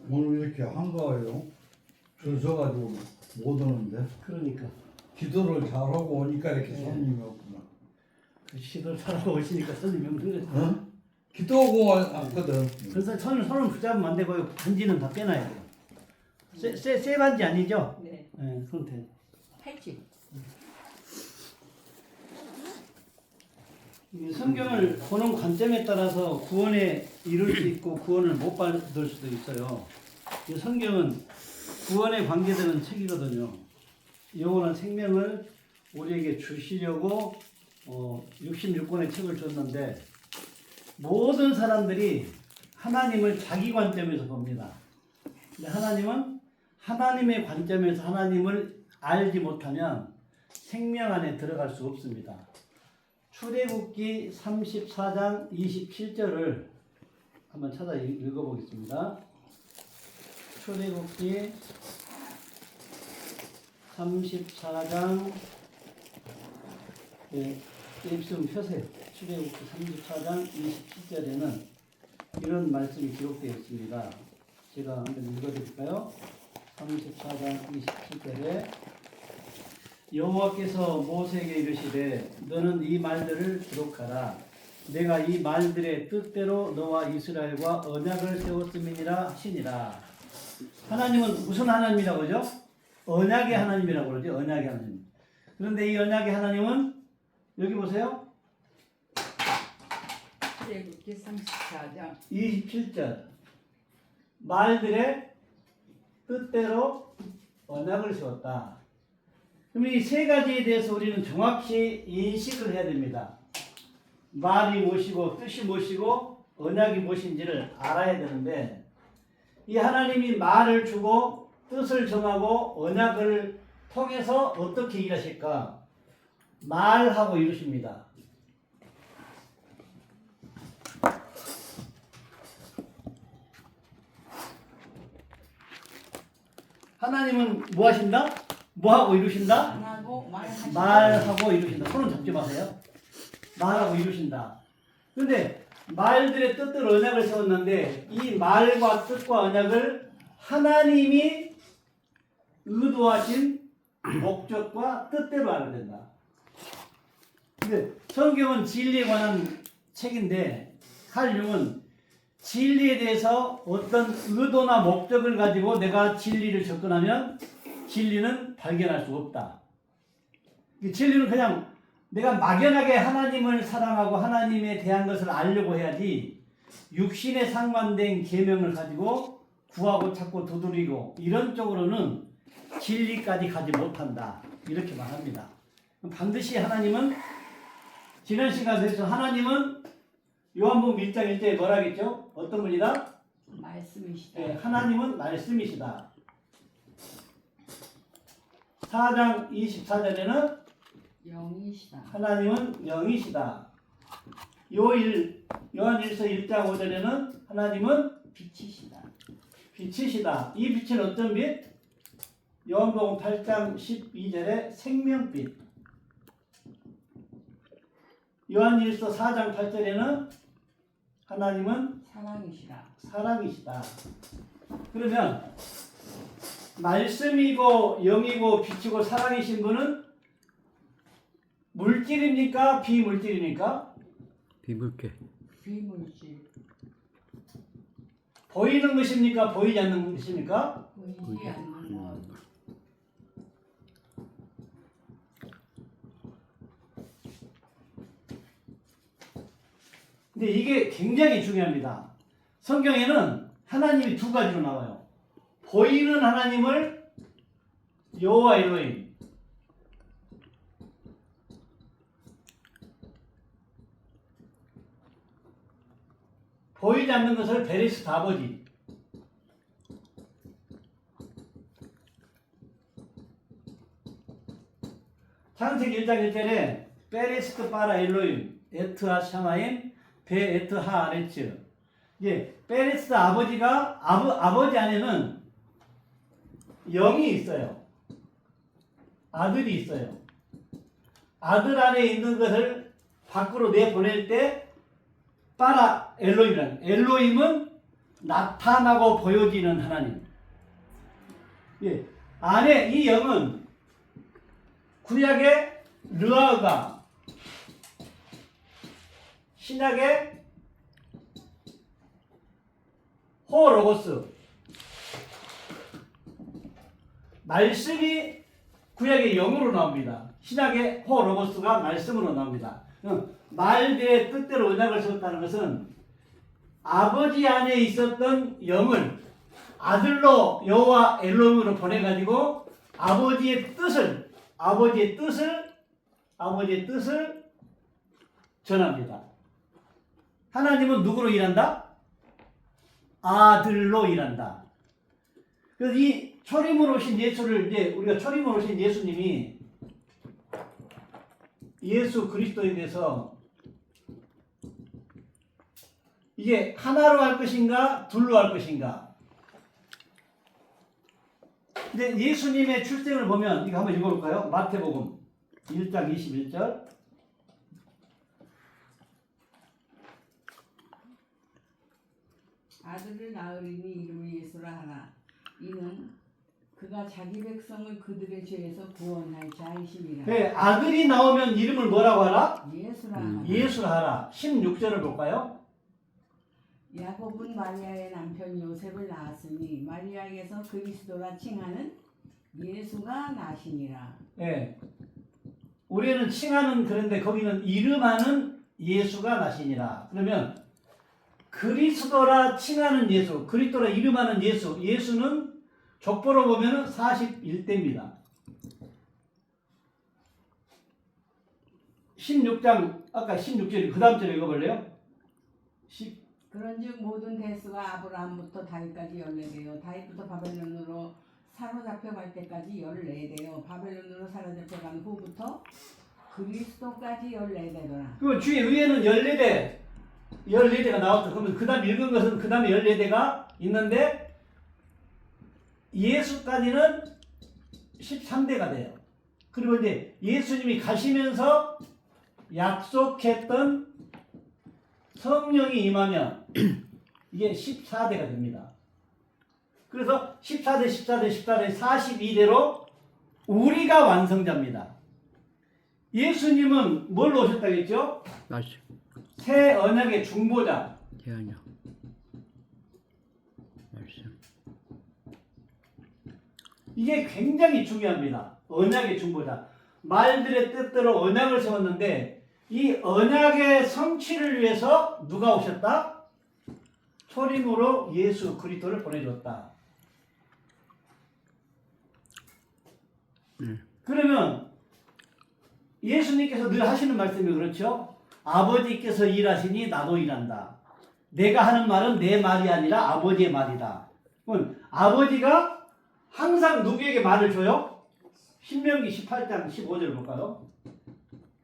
오늘 이렇게 한가해요. 줄 서가지고 못 오는데 그러니까 기도를 잘하고 오니까 이렇게 네. 손님이 없구나. 그 시도를 잘하고 오시니까 손님이 없는 거죠. 어? 기도하고 왔거든. 그래서 손을 붙잡으면 안 되고요. 반지는 다 빼놔야 돼요. 쇠 반지 아니죠? 네. 네, 그럼 돼요. 팔찌. 이 성경을 보는 관점에 따라서 구원에 이룰 수 있고 구원을 못 받을 수도 있어요. 이 성경은 구원에 관계되는 책이거든요. 영원한 생명을 우리에게 주시려고 66권의 책을 줬는데 모든 사람들이 하나님을 자기 관점에서 봅니다. 근데 하나님은 하나님의 관점에서 하나님을 알지 못하면 생명 안에 들어갈 수 없습니다. 출애굽기 34장 27절을 한번 찾아 읽어보겠습니다. 출애굽기 34장 입좀 펴세요. 출애굽기 34장 27절에는 이런 말씀이 기록되어 있습니다. 제가 한번 읽어드릴까요? 34장 27절에 여호와께서 모세에게 이르시되 너는 이 말들을 기록하라. 내가 이 말들의 뜻대로 너와 이스라엘과 언약을 세웠음이니라 하시니라. 하나님은 무슨 하나님이라고 그러죠? 언약의 하나님이라고 그러죠. 언약의 하나님. 그런데 이 언약의 하나님은 여기 보세요. 출애굽기 34장 27절 말들의 뜻대로 언약을 세웠다. 그럼 이 세 가지에 대해서 우리는 정확히 인식을 해야 됩니다. 말이 무엇이고 뜻이 무엇이고 언약이 무엇인지를 알아야 되는데 이 하나님이 말을 주고 뜻을 정하고 언약을 통해서 어떻게 일하실까? 말하고 이루십니다. 하나님은 뭐 하신다? 뭐 하고 이루신다? 말하고 말하시고 말하고 이루신다. 손은 잡지 마세요. 말하고 이루신다. 그런데 말들의 뜻대로 언약을 세웠는데 이 말과 뜻과 언약을 하나님이 의도하신 목적과 뜻대로 하면 된다. 근데 성경은 진리에 관한 책인데 칼 융은 진리에 대해서 어떤 의도나 목적을 가지고 내가 진리를 접근하면 진리는 발견할 수 없다. 진리는 그냥 내가 막연하게 하나님을 사랑하고 하나님에 대한 것을 알려고 해야지 육신에 상관된 계명을 가지고 구하고 찾고 두드리고 이런 쪽으로는 진리까지 가지 못한다. 이렇게 말합니다. 반드시 하나님은 지난 시간에서 하나님은 요한복음 1장 1절에 뭐라 하겠죠? 어떤 분이다? 말씀이시다. 네, 하나님은 말씀이시다. 4장 24절에는 영이시다. 하나님은 영이시다. 요한일서 1장 5절에는 하나님은 빛이시다. 빛이시다. 이 빛은 어떤 빛? 요한복음 8장 12절에 생명빛. 요한일서 4장 8절에는 하나님은 사랑이시다. 사랑이시다. 그러면 말씀이고 영이고 빛이고 사랑이신 분은 물질입니까? 비물질입니까? 비물계. 비물질. 보이는 것입니까? 보이지 않는 것입니까? 보이지 않는 것. 근데 이게 굉장히 중요합니다. 성경에는 하나님이 두 가지로 나와요. 보이는 하나님을 여호와 엘로힘, 보이지 않는 것을 베리스트 아버지. 창세기 1장 1절에 베리스트 바라 엘로힘 에트하 샤마임 베 에트하 아레츠. 이게 베리스트 아버지가 아버지 안에는 영이 있어요. 아들이 있어요. 아들 안에 있는 것을 밖으로 내보낼 때 바라 엘로힘이라는, 엘로힘은 나타나고 보여지는 하나님. 예. 안에 이 영은 구약의 르아가, 신약의 호로고스, 말씀이 구약의 영으로 나옵니다. 신약의 호로고스가 말씀으로 나옵니다. 말대의 뜻대로 언약을 세웠다는 것은 아버지 안에 있었던 영을 아들로 여호와 엘롬으로 보내가지고 아버지의 뜻을 전합니다. 하나님은 누구로 일한다? 아들로 일한다. 그래서 이 초림으로 오신 예수를 이제 우리가 초림으로 오신 예수님이 예수 그리스도에 대해서 이게 하나로 할 것인가 둘로 할 것인가. 근데 예수님의 출생을 보면 이거 한번 읽어볼까요? 마태복음 1장 21절. 아들을 낳으리니 이름을 예수라 하나. 이는 그가 자기 백성을 그들의 죄에서 구원할 자이심이라. 네, 아들이 나오면 이름을 뭐라고 하라? 예수라 하나. 예수라 하라. 16절을 볼까요? 야곱은 마리아의 남편 요셉을 낳았으니 마리아에게서 그리스도라 칭하는 예수가 나시니라. 네. 우리는 칭하는 그런데 거기는 이름하는 예수가 나시니라. 그러면 그리스도라 칭하는 예수, 그리스도라 이름하는 예수, 예수는 족보로 보면 41대입니다. 16장, 아까 16절, 그 다음 절 읽어볼래요? 그런즉 모든 대수가 아브라함부터 다윗까지 14대요. 다윗부터 바벨론으로 사로잡혀 갈 때까지 14대요. 바벨론으로 사로잡혀 간 후부터 그리스도까지 14대더라. 그 주의 위에는 14대가 나왔죠. 그러면 그 다음 읽은 것은 그 다음에 14대가 있는데 예수까지는 13대가 돼요. 그리고 이제 예수님이 가시면서 약속했던 성령이 임하면 이게 14대가 됩니다. 그래서 14대 42대로 우리가 완성자입니다. 예수님은 뭘로 오셨다고 했죠? 말씀. 새 언약의 중보자. 대언약. 말씀. 이게 굉장히 중요합니다. 언약의 중보자. 말들의 뜻대로 언약을 세웠는데 이 언약의 성취를 위해서 누가 오셨다? 초림으로 예수 그리스도를 보내줬다. 그러면 예수님께서 늘 하시는 말씀이 그렇죠? 아버지께서 일하시니 나도 일한다. 내가 하는 말은 내 말이 아니라 아버지의 말이다. 그럼 아버지가 항상 누구에게 말을 줘요? 신명기 18장 15절 볼까요?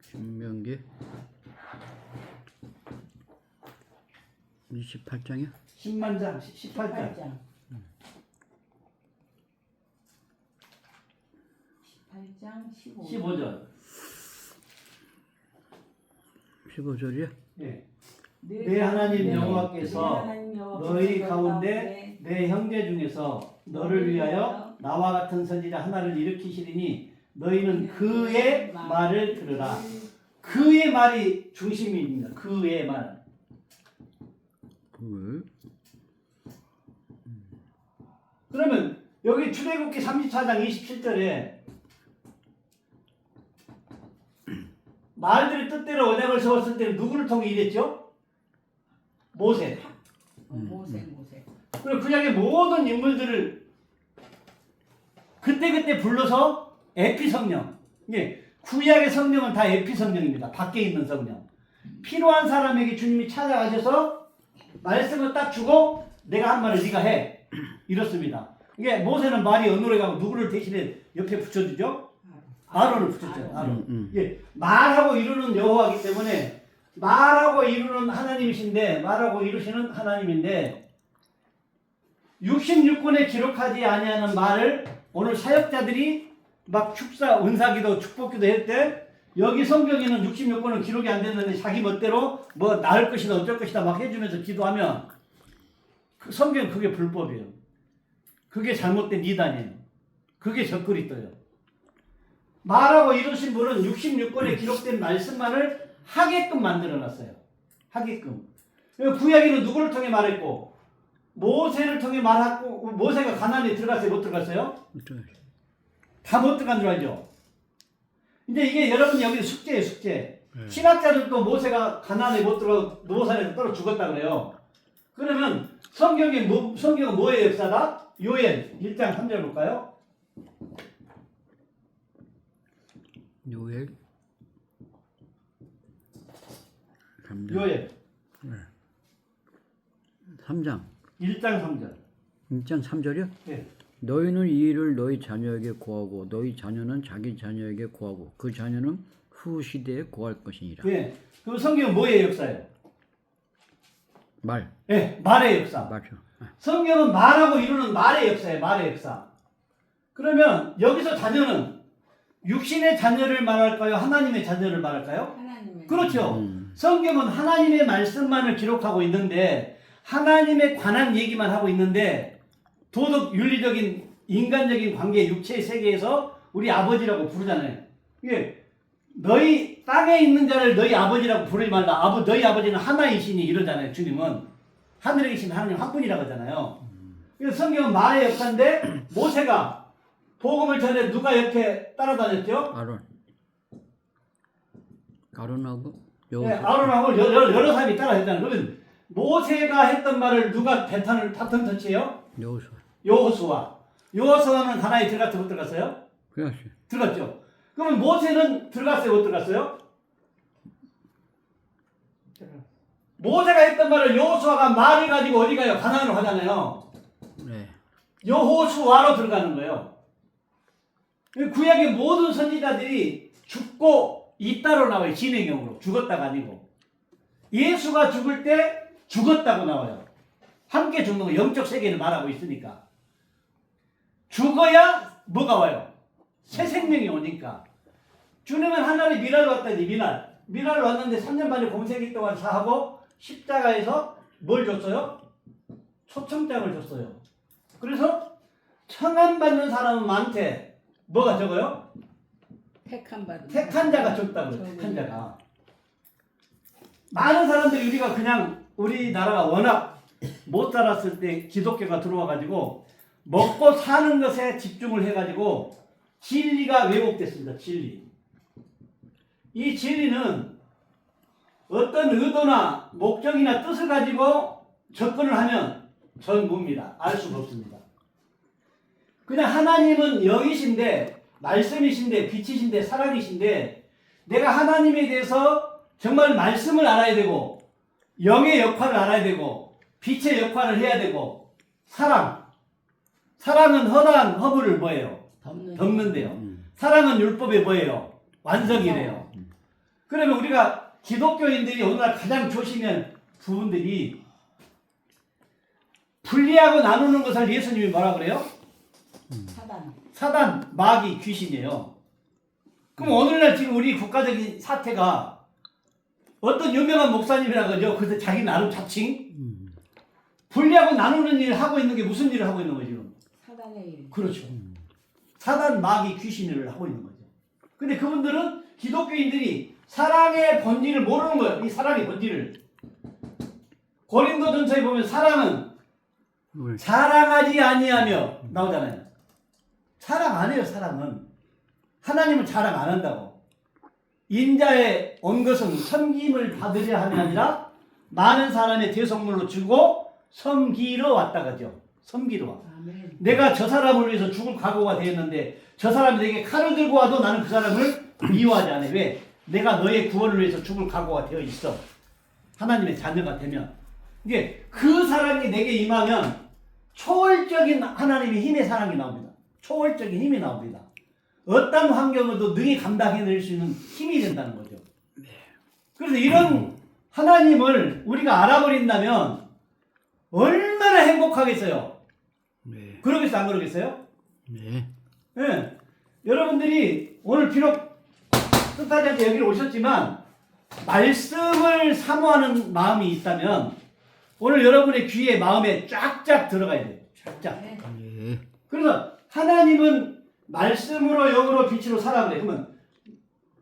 신명기 28장이야? 10만장 18장 18장 15절 15절이야? 예. 내 하나님 여호와께서 너희 가운데 내 형제 중에서 너를 위하여 나와 같은 선지자 하나를 일으키시리니 너희는 그의 말을 들으라. 그의 말이 중심입니다. 그의 말. 그러면 여기 출애굽기 34장 27절에 말들의 뜻대로 언약을 세웠을 때는 누구를 통해 일했죠? 모세. 모세. 그리고 구약의 모든 인물들을 그때그때 불러서 에피 성령. 이게 구약의 성령은 다 에피 성령입니다. 밖에 있는 성령. 필요한 사람에게 주님이 찾아가셔서 말씀을 딱 주고 내가 한 말을 네가 해. 이렇습니다. 이게 모세는 말이 어느로 가고 누구를 대신에 옆에 붙여주죠? 아론을 붙였죠. 아론. 예, 말하고 이루는 여호와이기 때문에 말하고 이루는 하나님이신데 말하고 이루시는 하나님인데 66권에 기록하지 아니하는 말을 오늘 사역자들이 막 축사, 은사기도, 축복기도 할 때 여기 성경에는 66권은 기록이 안 됐는데 자기 멋대로 뭐 나을 것이다 어쩔 것이다 막 해주면서 기도하면 성경 그게 불법이에요. 그게 잘못된 이단이에요. 그게 적글이 떠요. 말하고 이루신 분은 66권에 기록된 말씀만을 하게끔 만들어놨어요. 하게끔. 구약에는 누구를 통해 말했고 모세를 통해 말했고 모세가 가나안에 들어갔어요? 못 들어갔어요? 다 못 들어간 줄 알죠? 근데 이게 여러분 여기 숙제예요, 숙제. 신학자들도 모세가 가나안에 못 들어가고 노산에서 떨어 죽었다 그래요. 그러면 성경은 뭐의 역사다? 요엘 1장 3절 볼까요? 요엘 3장. 요엘 3장. 1장 3절. 1장 3절이요? 예. 너희는 이 일을 너희 자녀에게 고하고 너희 자녀는 자기 자녀에게 고하고 그 자녀는 후 시대에 고할 것이니라. 예. 그럼 성경은 뭐의 역사예요? 말. 예, 말의 역사. 맞죠. 성경은 말하고 이루는 말의 역사예요. 말의 역사. 그러면 여기서 자녀는 육신의 자녀를 말할까요? 하나님의 자녀를 말할까요? 하나님의 그렇죠. 성경은 하나님의 말씀만을 기록하고 있는데 하나님에 관한 얘기만 하고 있는데 도덕, 윤리적인, 인간적인 관계, 육체의 세계에서 우리 아버지라고 부르잖아요. 이게 너희 땅에 있는 자를 너희 아버지라고 부르지 말라. 너희 아버지는 하나이시니 이러잖아요. 주님은. 하늘에 계신 하나님 한 분이라고 하잖아요. 그래서 성경은 말의 역사인데 모세가 복음을 전해 누가 이렇게 따라다녔죠? 아론하고 네, 아론하고 여러 사람이 따라했잖아요. 그러면 모세가 했던 말을 누가 바톤 터치해요? 여호수아. 여호수아는 가나안에 들어갔어요? 못 들어갔어요? 그렇지. 들어갔죠. 그러면 모세는 들어갔어요? 못 들어갔어요? 모세가 했던 말을 여호수아가 말을 가지고 어디 가요? 가나안으로 가잖아요. 네. 여호수아로 들어가는 거예요. 구약의 모든 선지자들이 죽고 있다로 나와요. 진행형으로. 죽었다가 아니고. 예수가 죽을 때 죽었다고 나와요. 함께 죽는 거 영적 세계를 말하고 있으니까. 죽어야 뭐가 와요? 새 생명이 오니까. 주님은 하나님 미랄을 왔다니 미랄을 왔는데 3년 반의 공생기 동안 사하고 십자가에서 뭘 줬어요? 초청장을 줬어요. 그래서 청함 받는 사람은 많대. 뭐가 적어요? 택한 자가 적다고 그래요. 택한 자가. 많은 사람들이 우리나라가 워낙 못 살았을 때 기독교가 들어와가지고 먹고 사는 것에 집중을 해가지고 진리가 왜곡됐습니다. 진리. 이 진리는 어떤 의도나 목적이나 뜻을 가지고 접근을 하면 전부입니다. 알 수가 없습니다. 그냥 하나님은 영이신데 말씀이신데 빛이신데 사랑이신데 내가 하나님에 대해서 정말 말씀을 알아야 되고 영의 역할을 알아야 되고 빛의 역할을 해야 되고 사랑은 허다한 허물을 뭐예요? 덮는데요. 사랑은 율법의 뭐예요? 완성이래요. 그러면 우리가 기독교인들이 오늘날 가장 조심한 부분들이 분리하고 나누는 것을 예수님이 뭐라 그래요? 사단, 마귀, 귀신이에요. 그럼 오늘날 지금 우리 국가적인 사태가 어떤 유명한 목사님이라 그러죠. 그래서 자기 나름 자칭 분리하고 나누는 일을 하고 있는 게 무슨 일을 하고 있는 거죠? 지금? 사단의 일. 그렇죠. 사단, 마귀, 귀신을 하고 있는 거죠. 근데 그분들은 기독교인들이 사랑의 본질을 모르는 거예요. 이 사랑의 본질을. 고린도전서에 보면 사랑은 사랑하지 아니하며 나오잖아요. 사랑 안 해요. 사랑은. 하나님은 자랑 안 한다고. 인자에 온 것은 섬김을 받으려 함이 아니라 많은 사람의 대속물로 주고 섬기러 왔다 가죠. 섬기러 와. 아멘. 내가 저 사람을 위해서 죽을 각오가 되었는데 저 사람이 내게 칼을 들고 와도 나는 그 사람을 미워하지 않아요. 왜? 내가 너의 구원을 위해서 죽을 각오가 되어 있어. 하나님의 자녀가 되면. 이게 그 사랑이 내게 임하면 초월적인 하나님의 힘의 사랑이 나옵니다. 초월적인 힘이 나옵니다. 어떤 환경에도 능히 감당해낼 수 있는 힘이 된다는 거죠. 그래서 이런 하나님을 우리가 알아버린다면 얼마나 행복하겠어요. 네. 그러겠어요? 안 그러겠어요? 네. 네. 여러분들이 오늘 비록 뜻하지 않게 여기를 오셨지만 말씀을 사모하는 마음이 있다면 오늘 여러분의 귀에 마음에 쫙쫙 들어가야 돼요. 쫙쫙. 네. 예. 그래서 하나님은 말씀으로 영으로 빛으로 살아그래. 그러면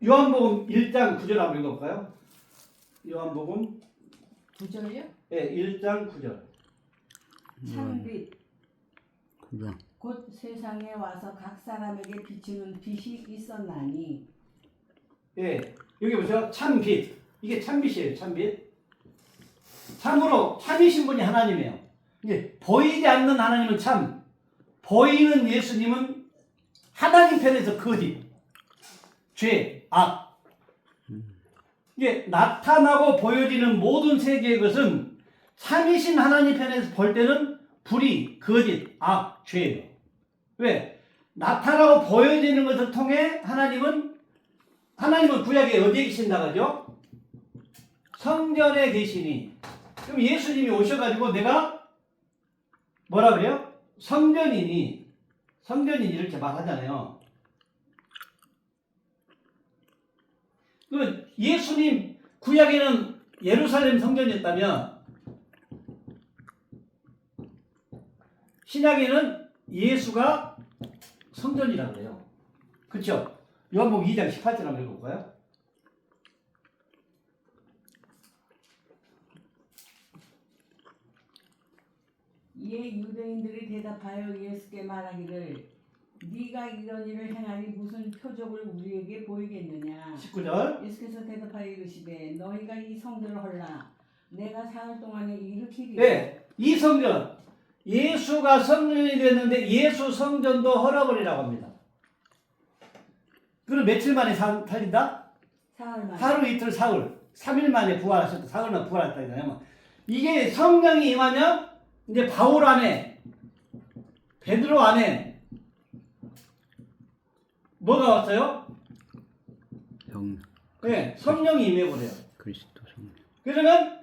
요한복음 1장 9절 한번 읽어볼까요? 요한복음 9절요? 예, 1장 9절. 참빛 그죠. 곧 세상에 와서 각 사람에게 비추는 빛이 있었나니. 예, 여기 보세요. 참빛. 이게 참빛이에요. 참빛. 참으로 참이신 분이 하나님이에요. 이게 보이지 않는 하나님은 참, 보이는 예수님은 하나님 편에서 거짓, 죄, 악. 이게 나타나고 보여지는 모든 세계의 것은 참이신 하나님 편에서 볼 때는 불의, 거짓, 악, 죄예요. 왜? 나타나고 보여지는 것을 통해 하나님은 구약에 어디에 계신다고 하죠? 성전에 계시니. 그럼 예수님이 오셔가지고 내가 뭐라 그래요? 성전이니 이렇게 말하잖아요. 그 예수님 구약에는 예루살렘 성전이었다면 신약에는 예수가 성전이라고 해요. 그렇죠? 요한복음 2장 18절 한번 읽어볼까요? 이에 유대인들이 대답하여 예수께 말하기를 네가 이런 일을 행하니 무슨 표적을 우리에게 보이겠느냐. 19절. 예수께서 대답하여 이르시되 너희가 이 성전을 헐라 내가 사흘 동안에 일으키리라. 네, 이 성전 예수가 성전이 됐는데 예수 성전도 헐어버리라고 합니다. 그럼 며칠 만에 살린다? 사흘 만에. 하루 이틀 사흘 3일 만에 부활하셨다. 사흘만 부활했다 이거예요. 이게 성령이 임하면 이제 바울 안에 베드로 안에 뭐가 왔어요? 성 네, 성령이 임해버려요. 그리스도 성. 그러면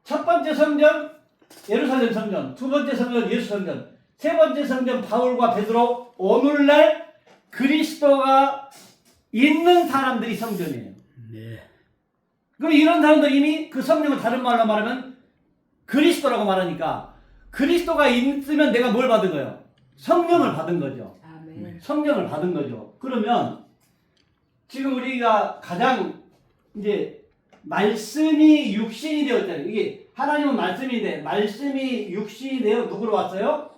첫 번째 성전 예루살렘 성전, 두 번째 성전 예수 성전, 세 번째 성전 바울과 베드로, 오늘날 그리스도가 있는 사람들이 성전이에요. 네. 그럼 이런 사람들 이미 그 성령을 다른 말로 말하면 그리스도라고 말하니까 그리스도가 있으면 내가 뭘 받은 거예요? 성령을 받은 거죠. 아멘. 성령을 받은 거죠. 그러면 지금 우리가 가장 이제 말씀이 육신이 되었잖아요. 이게 하나님은 말씀인데 말씀이 육신이 되어 누구로 왔어요?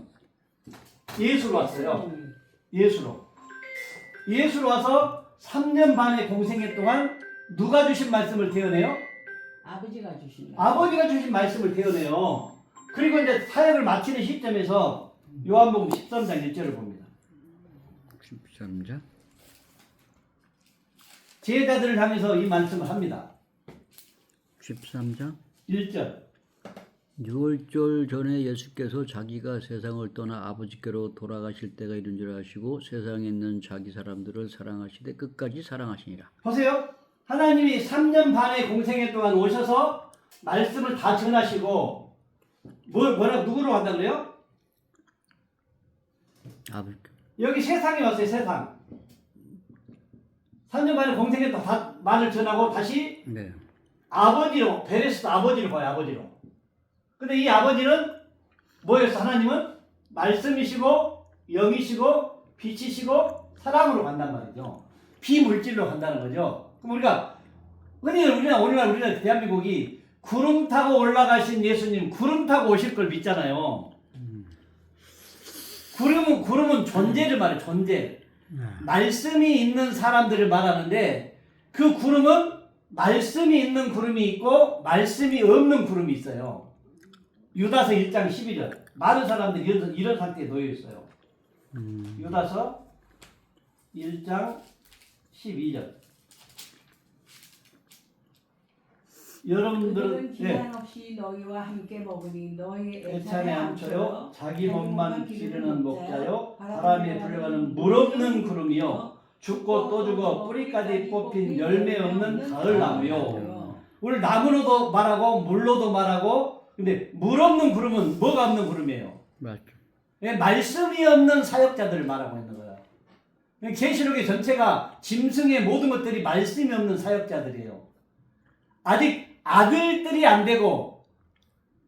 예수로 왔어요. 예수로 와서 3년 반의 공생애 동안 누가 주신 말씀을 대어내요? 아버지가 주신 거. 아버지가 주신 말씀을 대어내요. 그리고 이제 사역을 마치는 시점에서 요한복음 13장 1절을 봅니다. 13장. 제자들을 향해서 이 말씀을 합니다. 13장. 1절. 6월절 전에 예수께서 자기가 세상을 떠나 아버지께로 돌아가실 때가 이른 줄 아시고 세상에 있는 자기 사람들을 사랑하시되 끝까지 사랑하시니라. 보세요. 하나님이 3년 반의 공생애 동안 오셔서 말씀을 다 전하시고 누구로 간다 그래요? 아버지. 여기 세상에 왔어요. 세상. 3년 반의 공생애 동안 다 말을 전하고 다시 네. 아버지로 베레스도 아버지를 봐요. 아버지로. 근데 이 아버지는 뭐였어? 하나님은 말씀이시고 영이시고 빛이시고 사랑으로 간단 말이죠. 비물질로 간다는 거죠. 그럼 오늘날 우리는 대한민국이 구름 타고 올라가신 예수님 구름 타고 오실 걸 믿잖아요. 구름은 존재를 말해. 존재. 말씀이 있는 사람들을 말하는데 그 구름은 말씀이 있는 구름이 있고 말씀이 없는 구름이 있어요. 유다서 1장 12절. 많은 사람들이 이런 상태에 놓여 있어요. 유다서 1장 12절. 여러분들은 그들은 기한 없이 너희와 함께 먹으니 너희의 애찬에 암초요 자기 몸만 기르는 목자요 바람에 불려가는 물 없는 구름이요 죽고 또 죽어 뿌리까지 뽑힌 열매 없는 가을나무요. 오늘 나무로도 말하고 물로도 말하고 근데 물 없는 구름은 뭐가 없는 구름이에요? 맞죠. 말씀이 없는 사역자들을 말하고 있는 거예요. 계시록의 전체가 짐승의 모든 것들이 말씀이 없는 사역자들이에요. 아직 아들들이 안 되고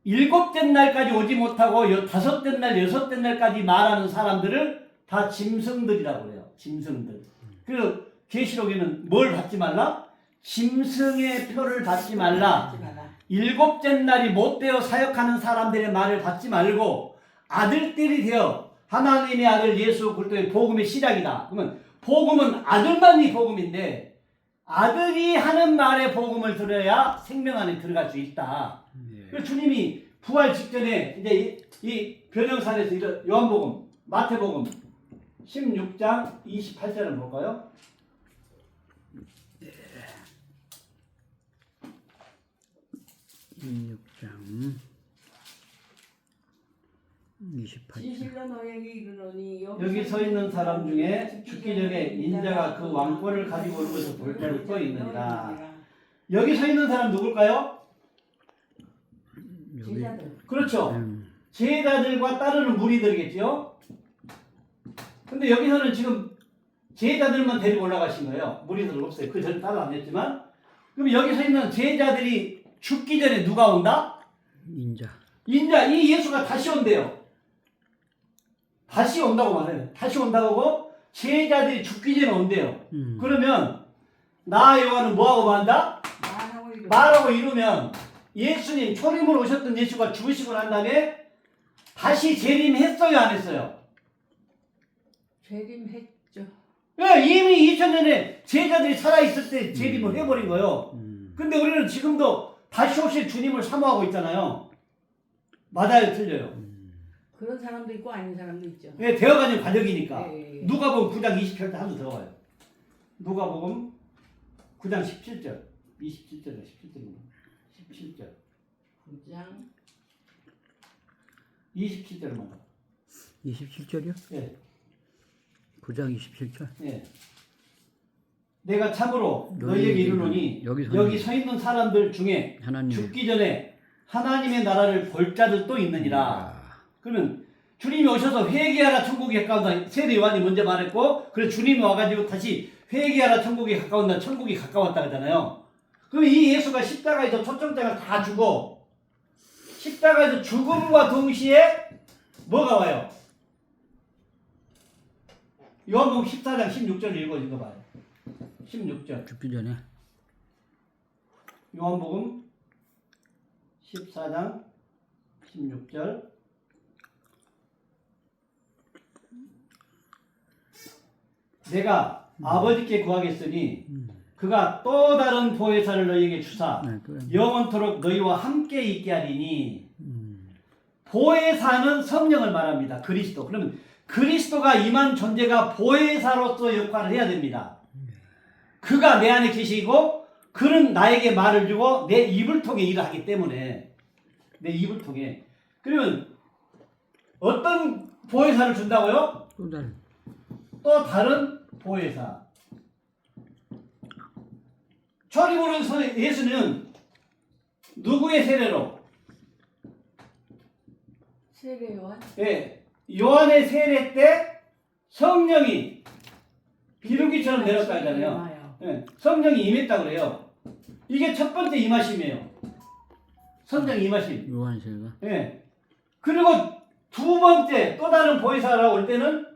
7째 날까지 오지 못하고 5째 날, 6째 날까지 말하는 사람들을 다 짐승들이라고 그래요. 짐승들. 그리고 계시록에는 뭘 받지 말라? 짐승의 표를 받지 말라. 하지 마라. 7째 날이 못되어 사역하는 사람들의 말을 받지 말고 아들들이 되어 하나님의 아들 예수 그리스도의 복음의 시작이다. 그러면 복음은 아들만이 복음인데 아들이 하는 말의 복음을 들어야 생명 안에 들어갈 수 있다. 그래서 주님이 부활 직전에 이제 이 변형산에서 이런 요한복음, 마태복음 16장 28절을 볼까요? 16장 28절. 진실로 너에게 이르노니 여기 서 있는 사람 중에 죽기 전에 인자가 그 왕권을 가지고 오는 것을 볼 때를 또 있느니라. 여기 서 있는 사람 누굴까요? 여기 제자들. 그렇죠. 제자들과 따르는 무리들이겠죠. 근데 여기서는 지금 제자들만 데리고 올라가신 거예요. 무리들은 없어요. 그 전 따로 안 했지만. 그럼 여기 서 있는 제자들이 죽기 전에 누가 온다? 인자. 인자 이 예수가 다시 온대요. 다시 온다고 말해요. 다시 온다고 하고 제자들이 죽기 전에 온대요. 그러면 나 요한은 뭐하고 만다? 말하고 이루면 예수님 초림으로 오셨던 예수가 죽으시고 난 다음에 다시 재림했어요 안 했어요? 재림했죠. 예, 이미 2000년에 제자들이 살아있을 때 재림을 해버린 거예요. 근데 우리는 지금도 다시 오실 주님을 사모하고 있잖아요. 맞아요 틀려요? 그런 사람도 있고 아닌 사람도 있죠. 예, 되어가는 과정이니까. 예. 누가복음 9장 28절 한번 들어봐요. 누가복음 9장 17절. 27절이야 17절입니다. 17절. 9장 27절만 봐. 27절이요? 예. 9장 27절. 예. 내가 참으로 여기 너희에게 이르노니 여기 서 있는 사람들 중에 하나님. 죽기 전에 하나님의 나라를 볼 자들도 있느니라. 그러면 주님이 오셔서 회개하라 천국에 가까운다. 세례 요한이 먼저 말했고 그래서 주님이 와가지고 다시 회개하라 천국에 가까운다. 천국이 가까웠다 하잖아요. 그럼 이 예수가 십자가에서 초청장을 다 주고 십자가에서 죽음과 동시에 뭐가 와요? 요한복음 14장 16절 읽어준 거 봐요. 16절. 죽기 전에. 요한복음 14장 16절. 내가 아버지께 구하겠으니 그가 또 다른 보혜사를 너희에게 주사 영원토록 너희와 함께 있게 하리니. 보혜사는 성령을 말합니다. 그리스도. 그러면 그리스도가 임한 존재가 보혜사로서 역할을 해야 됩니다. 그가 내 안에 계시고 그는 나에게 말을 주고 내 입을 통해 일을 하기 때문에 내 입을 통해. 그러면 어떤 보혜사를 준다고요? 또 다른 보혜사. 초림으로 예수는 누구의 세례로? 세례 요한. 예, 요한의 세례 때 성령이 비둘기처럼 내렸다 하잖아요. 예, 성령이 임했다 그래요. 이게 첫 번째 임하심이에요. 성령 임하심. 요한세가. 예. 그리고 두 번째 또 다른 보혜사라고 올 때는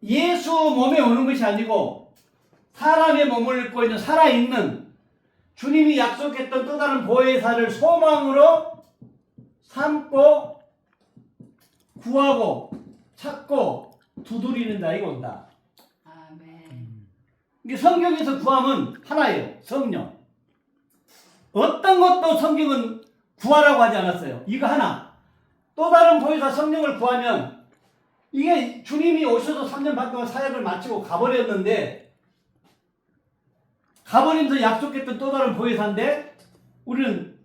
예수 몸에 오는 것이 아니고 사람의 몸을 입고 있는 살아있는 주님이 약속했던 또 다른 보혜사를 소망으로 삼고 구하고 찾고 두드리는 자에게 온다. 아멘. 이게 성경에서 구함은 하나예요. 성령. 어떤 것도 성경은 구하라고 하지 않았어요. 이거 하나. 또 다른 보혜사 성령을 구하면 이게 주님이 오셔서 3년 반 동안 사역을 마치고 가버렸는데 가버리면서 약속했던 또 다른 보혜사인데 우리는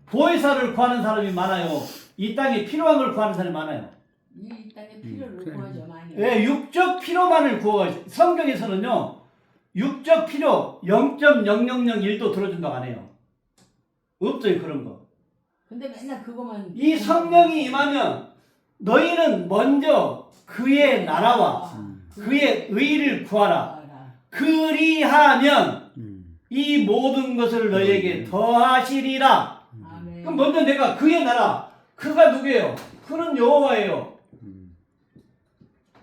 보혜사를 구하는 사람이 많아요. 이 땅에 필요한 걸 구하는 사람이 많아요. 이 땅에 필요를 구하죠 많이. 예, 육적 필요만을 구하고 성경에서는요. 육적 필요 0.0001도 들어준다고 안 해요. 없어요 그런 거. 근데 맨날 그거만. 이 성령이 임하면 너희는 먼저 그의 나라와 그의 의를 구하라. 그리하면 이 모든 것을 너희에게 더하시리라. 아멘. 네. 그럼 먼저 내가 그의 나라, 그가 누구예요? 그는 여호와예요.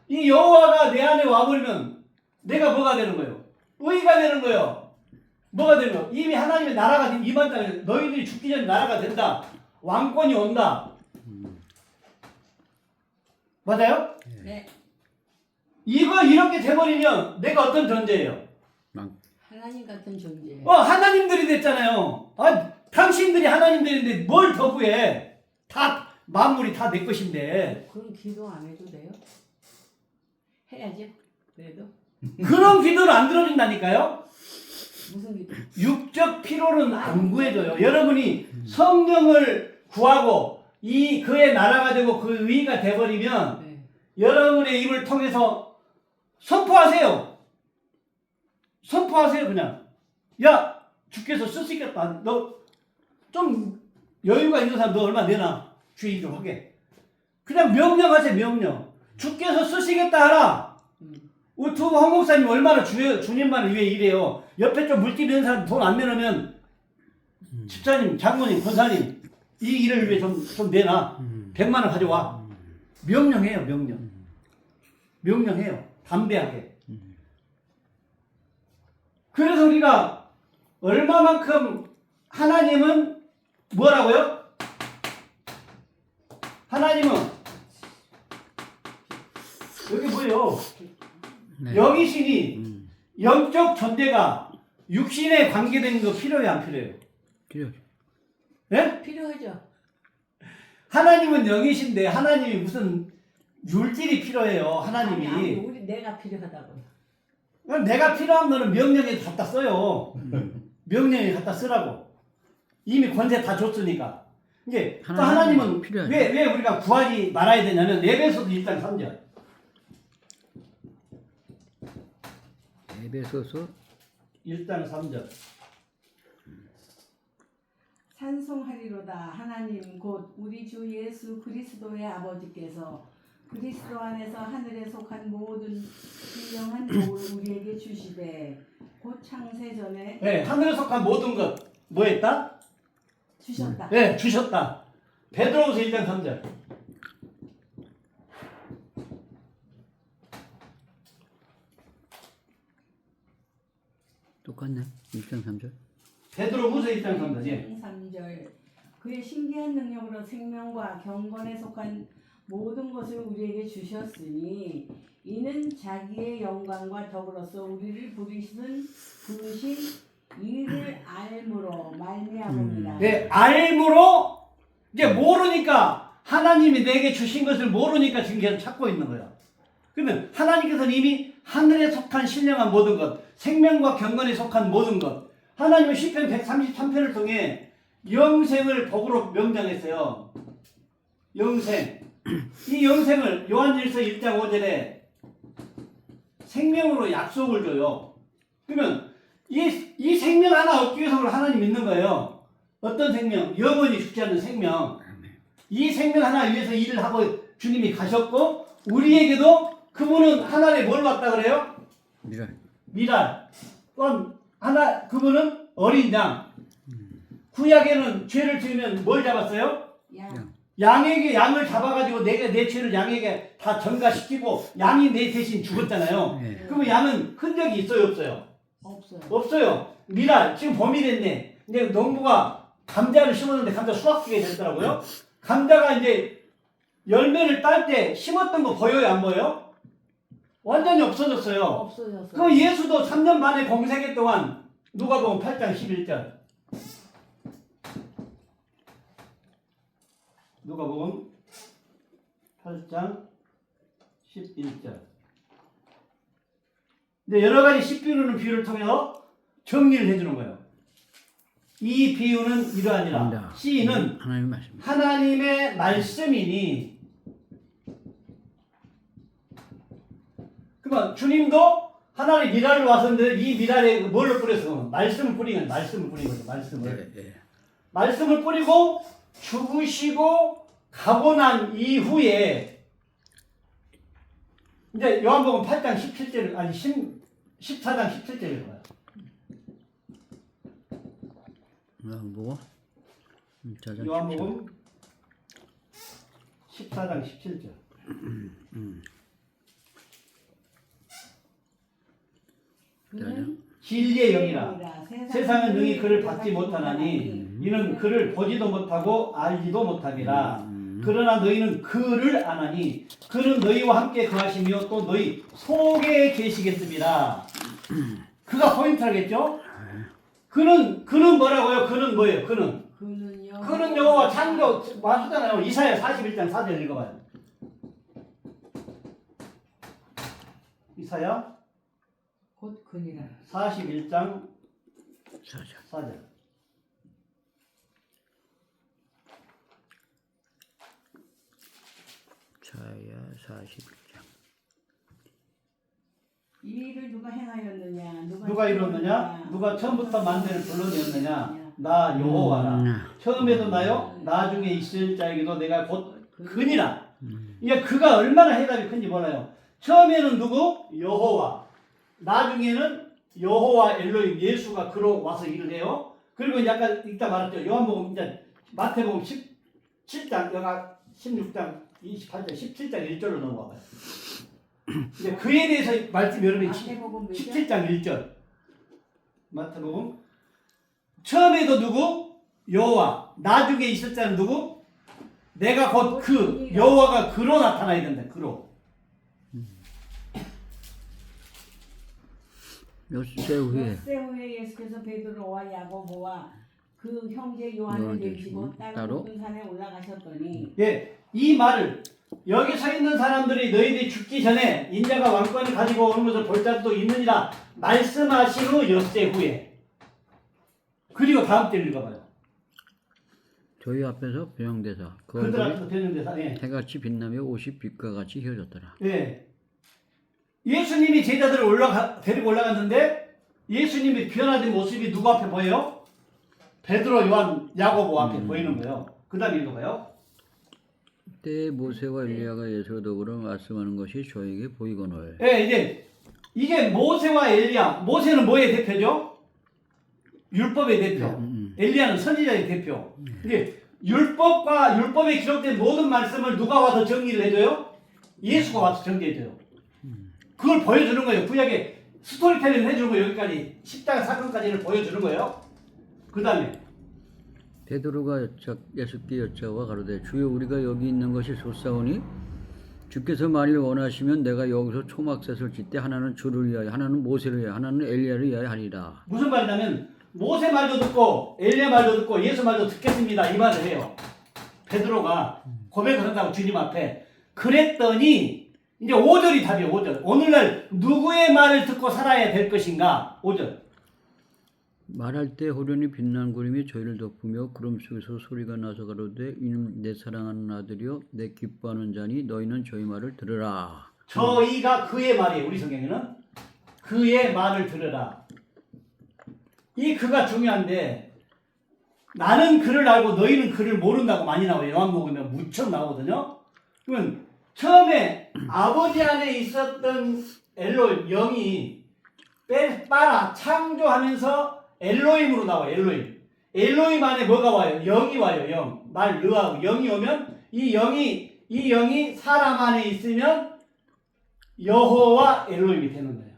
이 여호와가 내 안에 와버리면 내가 뭐가 되는 거예요? 의가 되는 거예요. 뭐가 되는 거예요? 이미 하나님의 나라가 임한 땅에 너희들이 죽기 전에 나라가 된다. 왕권이 온다. 맞아요? 네. 이거 이렇게 돼버리면 내가 어떤 존재예요? 하나님 같은 존재. 하나님들이 됐잖아요. 당신들이 하나님들인데 뭘 더 구해? 다 만물이 다 내 것인데. 그럼 기도 안 해도 돼요? 해야지. 그래도 그런 기도를 안 들어준다니까요. 무슨 기도? 육적 필요는 안 구해줘요. 여러분이 성령을 구하고 이 그의 나라가 되고 그 의가 돼버리면 네. 여러분의 입을 통해서 선포하세요. 선포하세요. 그냥 야 주께서 쓰시겠다. 너 좀 여유가 있는 사람 너 얼마 내놔. 주의 좀 하게. 그냥 명령하세요. 명령. 주께서 쓰시겠다 하라. 우리 두 황 목사님 얼마나 주님만을 위해 일해요. 옆에 좀 물집 있는 사람 돈 안 내놓으면 집사님, 장모님, 권사님 이 일을 위해 좀 내놔. 100만 원 가져와. 명령해요. 명령. 명령해요. 담대하게. 그래서 우리가 얼마만큼 하나님은 뭐라고요? 하나님은 여기 뭐예요? 네. 영이시니 영적 존재가 육신에 관계된 거 필요해요? 안 필요해요? 필요하죠. 네? 필요하죠. 하나님은 영이신데 하나님이 무슨 물질이 필요해요? 아니, 하나님이. 우리 내가 필요하다고요. 그럼 내가 필요한 거는 명령에 갖다 써요. 명령에 갖다 쓰라고. 이미 권세 다 줬으니까. 이게 또 하나님은 필요하죠. 왜 우리가 구하지 말아야 되냐면 에베소서 1장 3절. 에베소서 1장 3절. 찬송하리로다. 하나님 곧 우리 주 예수 그리스도의 아버지께서 그리스도 안에서 하늘에 속한 모든 신령한 복을 우리에게 주시되 곧 창세 전에 네, 하늘에 속한 모든 것 뭐 했다? 주셨다. 네, 주셨다. 베드로후서 1장 3절. 똑같네. 1장 3절. 베드로후서 1장 3절. 예. 3절 그의 신기한 능력으로 생명과 경건에 속한 모든 것을 우리에게 주셨으니 이는 자기의 영광과 더불어서 우리를 부르신 이를 알므로 말미암음이라. 네, 알므로 이제 모르니까 하나님이 내게 주신 것을 모르니까 지금 계속 찾고 있는 거야. 그러면 하나님께서는 이미 하늘에 속한 신령한 모든 것, 생명과 경건에 속한 모든 것, 하나님은 시편 133편을 통해 영생을 복으로 명령했어요. 영생. 이 영생을 요한일서 1장 5절에 생명으로 약속을 줘요. 그러면 이 생명 하나 얻기 위해서 하나님 믿는 거예요. 어떤 생명? 영원히 죽지 않는 생명. 이 생명 하나 위해서 일을 하고 주님이 가셨고 우리에게도 그분은 하나에 뭘 왔다 그래요? 미랄. 또한 그분은 어린 양. 구약에는 죄를 지으면 뭘 잡았어요? 양에게 양을 잡아가지고 내 죄를 양에게 다 전가시키고 양이 내 대신 죽었잖아요. 네. 그러면 양은 흔적이 있어요, 없어요? 없어요. 없어요. 미랄 지금 봄이 됐네. 이제 농부가 감자를 심었는데 감자 수확기가 됐더라고요. 감자가 이제 열매를 딸 때 심었던 거 보여요, 안 보여요? 완전히 없어졌어요. 없어졌어요. 그럼 예수도 3년 만에 공생애 동안 누가복음 8장 11절. 누가복음 8장 11절. 근데 여러 가지 씹비유는 비유를 통해서 정리를 해주는 거예요. 이 비유는 이러하니라. C는 하나님의 말씀이니. 그러면 주님도 하나님 미랄을 왔었는데 이 미랄에 뭘로 뿌렸어? 말씀을 뿌린 거예요. 말씀을 뿌린 거죠. 말씀을. 네. 말씀을 뿌리고 죽으시고 가고 난 이후에 이제 요한복음 8장 17절 아니 14장 17절일 거야. 뭐고? 4장 요한복음 14장 17절. 그는 진리의 영이라 세상은 능히 그를 받지 못하나니 이는 그를 보지도 못하고 알지도 못함이라. 그러나 너희는 그를 아나니 그는 너희와 함께 거하시며 또 너희 속에 계시겠습니다. 그가 포인트라겠죠? 그는 뭐라고요? 그는 뭐예요? 그는 여호와 창조 맞잖아요. 이사야 41장 4절 읽어봐요. 이사야 곧 그니라. 41장 4절. 4절. 자야 41장. 이 일을 누가 행하였느냐? 누가 이뤘느냐? 누가 처음부터 만드는 불러내었느냐? 나 여호와라. 처음에도 나요, 나중에 있을 자에게도 내가 곧 그니라. 이게 그가 얼마나 해답이 큰지 몰라요. 처음에는 누구? 여호와. 나중에는 여호와 엘로힘, 예수가 그로 와서 일을 해요. 그리고 이제 아까 이따 말했죠. 요한복음 이제 마태복음 17장, 여가 16장 28절, 17장 1절로 넘어가요. 이제 그에 대해서 말씀 여러분이 17장 1절. 마태복음. 처음에도 누구? 여호와. 나중에 있을 자는 누구? 내가 곧 그 여호와가 그로 나타나야 된다. 그로. 엿새 후에 엿새 후에 예수께서 베드로와 야고보와 그 형제 요한을 내리시고 따로 높은 산에 올라가셨더니 예, 이 말을 여기 서 있는 사람들이 너희들이 죽기 전에 인자가 왕권을 가지고 오는 것을 볼 자도 있느니라 말씀하신 후 엿새 후에. 그리고 다음 절 읽어봐요. 저희 앞에서 변형되사 그 그들 얼굴이 앞에서 변형되사. 예. 해같이 빛나며 옷이 빛과 같이 휘어졌더라. 예. 예수님이 제자들을 데리고 올라갔는데 예수님이 변화된 모습이 누구 앞에 보여요? 베드로, 요한, 야고보 앞에 보이는 거예요. 그 다음에 읽어봐요. 때에 모세와 엘리야가 예수로 더불어 말씀하는 것이 저에게 보이거늘. 예, 이게 모세와 엘리야. 모세는 뭐의 대표죠? 율법의 대표. 엘리야는 선지자의 대표. 이게 율법과 율법에 기록된 모든 말씀을 누가 와서 정리를 해줘요? 예수가 와서 정리해줘요. 그걸 보여주는 거예요. 구약에 스토리텔링 해주는 거예요. 여기까지 십자가 사건까지를 보여주는 거예요. 그 다음에 베드로가 예수께 여짜와 가로되 주여 우리가 여기 있는 것이 좋사오니 주께서 만일 원하시면 내가 여기서 초막셋을 짓되 하나는 주를 위하여 하나는 모세를 위하여 하나는 엘리야를 위하여 하리라. 무슨 말이냐면 모세 말도 듣고 엘리야 말도 듣고 예수 말도 듣겠습니다. 이 말을 해요. 베드로가 고백을 한다고 주님 앞에. 그랬더니 이제 5절이 답이에요. 5절. 오늘날 누구의 말을 듣고 살아야 될 것인가? 5절. 말할 때 호련히 빛난 구름이 저희를 덮으며 구름 속에서 소리가 나서 가로되 이는 내 사랑하는 아들이요 내 기뻐하는 자니 너희는 저희 말을 들으라. 저희가 그의 말이에요. 우리 성경에는 그의 말을 들으라. 이 그가 중요한데 나는 그를 알고 너희는 그를 모른다고 많이 나와요. 요한복음에 무척 나오거든요. 그러면 처음에 아버지 안에 있었던 엘로힘 영이 빨아 창조하면서 엘로힘으로 나와요. 엘로힘 안에 뭐가 와요? 영이 와요. 영. 말 르하고 영이 오면 이 영이 사람 안에 있으면 여호와 엘로힘이 되는 거예요.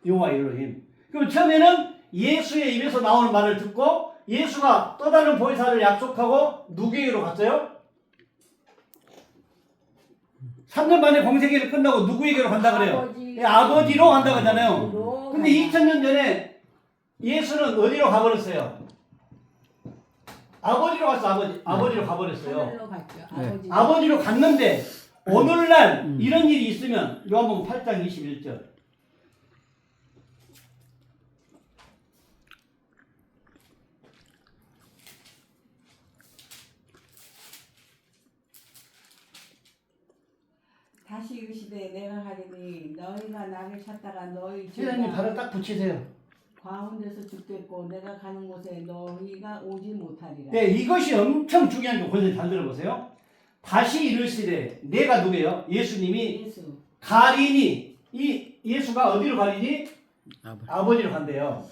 여호와 엘로힘. 그럼 처음에는 예수의 입에서 나오는 말을 듣고 예수가 또 다른 보혜사를 약속하고 누구에게로 갔어요? 3년 만에 공생애를 끝나고 누구에게로 간다 그래요? 아버지로 간다 그러잖아요. 근데 2000년 전에 예수는 어디로 가버렸어요? 아버지로 갔어. 아버지로 가버렸어요. 하늘로 갔죠. 아버지로 갔는데 오늘날 이런 일이 있으면 요한복음 8장 21절. 다시 이르시되 내가 가리니 너희가 나를 찾다가 너희 시장님 발을 딱 붙이세요. 가운데서 죽겠고 내가 가는 곳에 너희가 오지 못하리라. 네, 이것이 엄청 중요한 거. 권생 잘 들어보세요. 다시 이르시되 내가 누구예요? 예수님이 예수. 가리니 이 예수가 어디로 가리니? 아버지. 아버지로 간대요.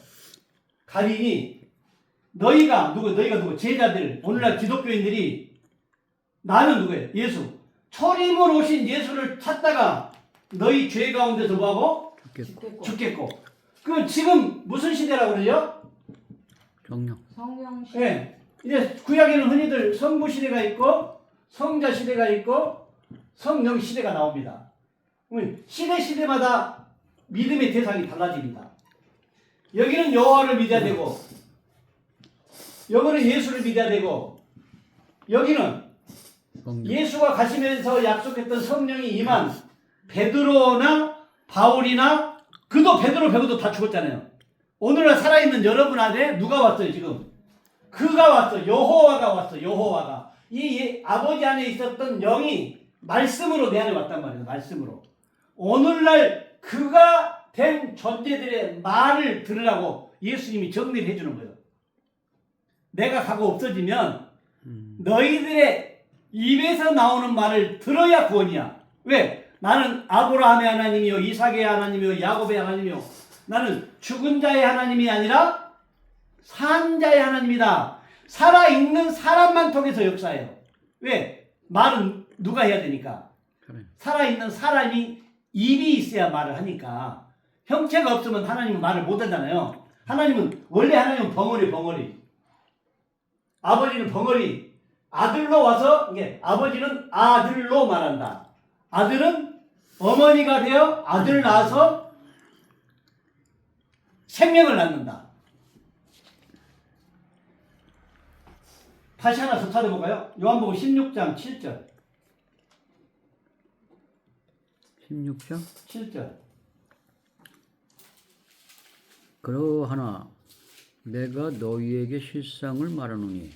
가리니 너희가 누구? 제자들, 오늘날 기독교인들이 나는 누구예요? 예수. 초림으로 오신 예수를 찾다가 너희 죄 가운데서 뭐하고? 죽겠고 죽겠고. 그 지금 무슨 시대라고 그러죠? 정령. 성령 시 예. 이제 구약에는 흔히들 성부 시대가 있고 성자 시대가 있고 성령 시대가 나옵니다. 시대마다 믿음의 대상이 달라집니다. 여기는 여호와를 믿어야 되고 여기는 예수를 믿어야 되고 여기는 정령. 예수가 가시면서 약속했던 성령이 임한 베드로나 바울이나 그도 베드로 베고도 다 죽었잖아요. 오늘날 살아있는 여러분 안에 누가 왔어요 지금? 그가 왔어. 여호와가 왔어. 여호와가. 이 아버지 안에 있었던 영이 말씀으로 내 안에 왔단 말이에요. 말씀으로. 오늘날 그가 된 존재들의 말을 들으라고 예수님이 정리를 해주는 거예요. 내가 가고 없어지면 너희들의 입에서 나오는 말을 들어야 구원이야. 왜? 나는 아브라함의 하나님이요 이삭의 하나님이요 야곱의 하나님이요 나는 죽은 자의 하나님이 아니라 산 자의 하나님이다. 살아있는 사람만 통해서 역사해요. 왜? 말은 누가 해야 되니까. 그래. 살아있는 사람이 입이 있어야 말을 하니까. 형체가 없으면 하나님은 말을 못하잖아요. 원래 하나님은 벙어리. 아버지는 벙어리. 아들로 와서 아버지는 아들로 말한다. 아들은 어머니가 되어 아들을 낳아서 생명을 낳는다. 다시 하나 더 찾아볼까요? 요한복음 16장 7절. 16장? 7절. 그러하나 내가 너희에게 실상을 말하노니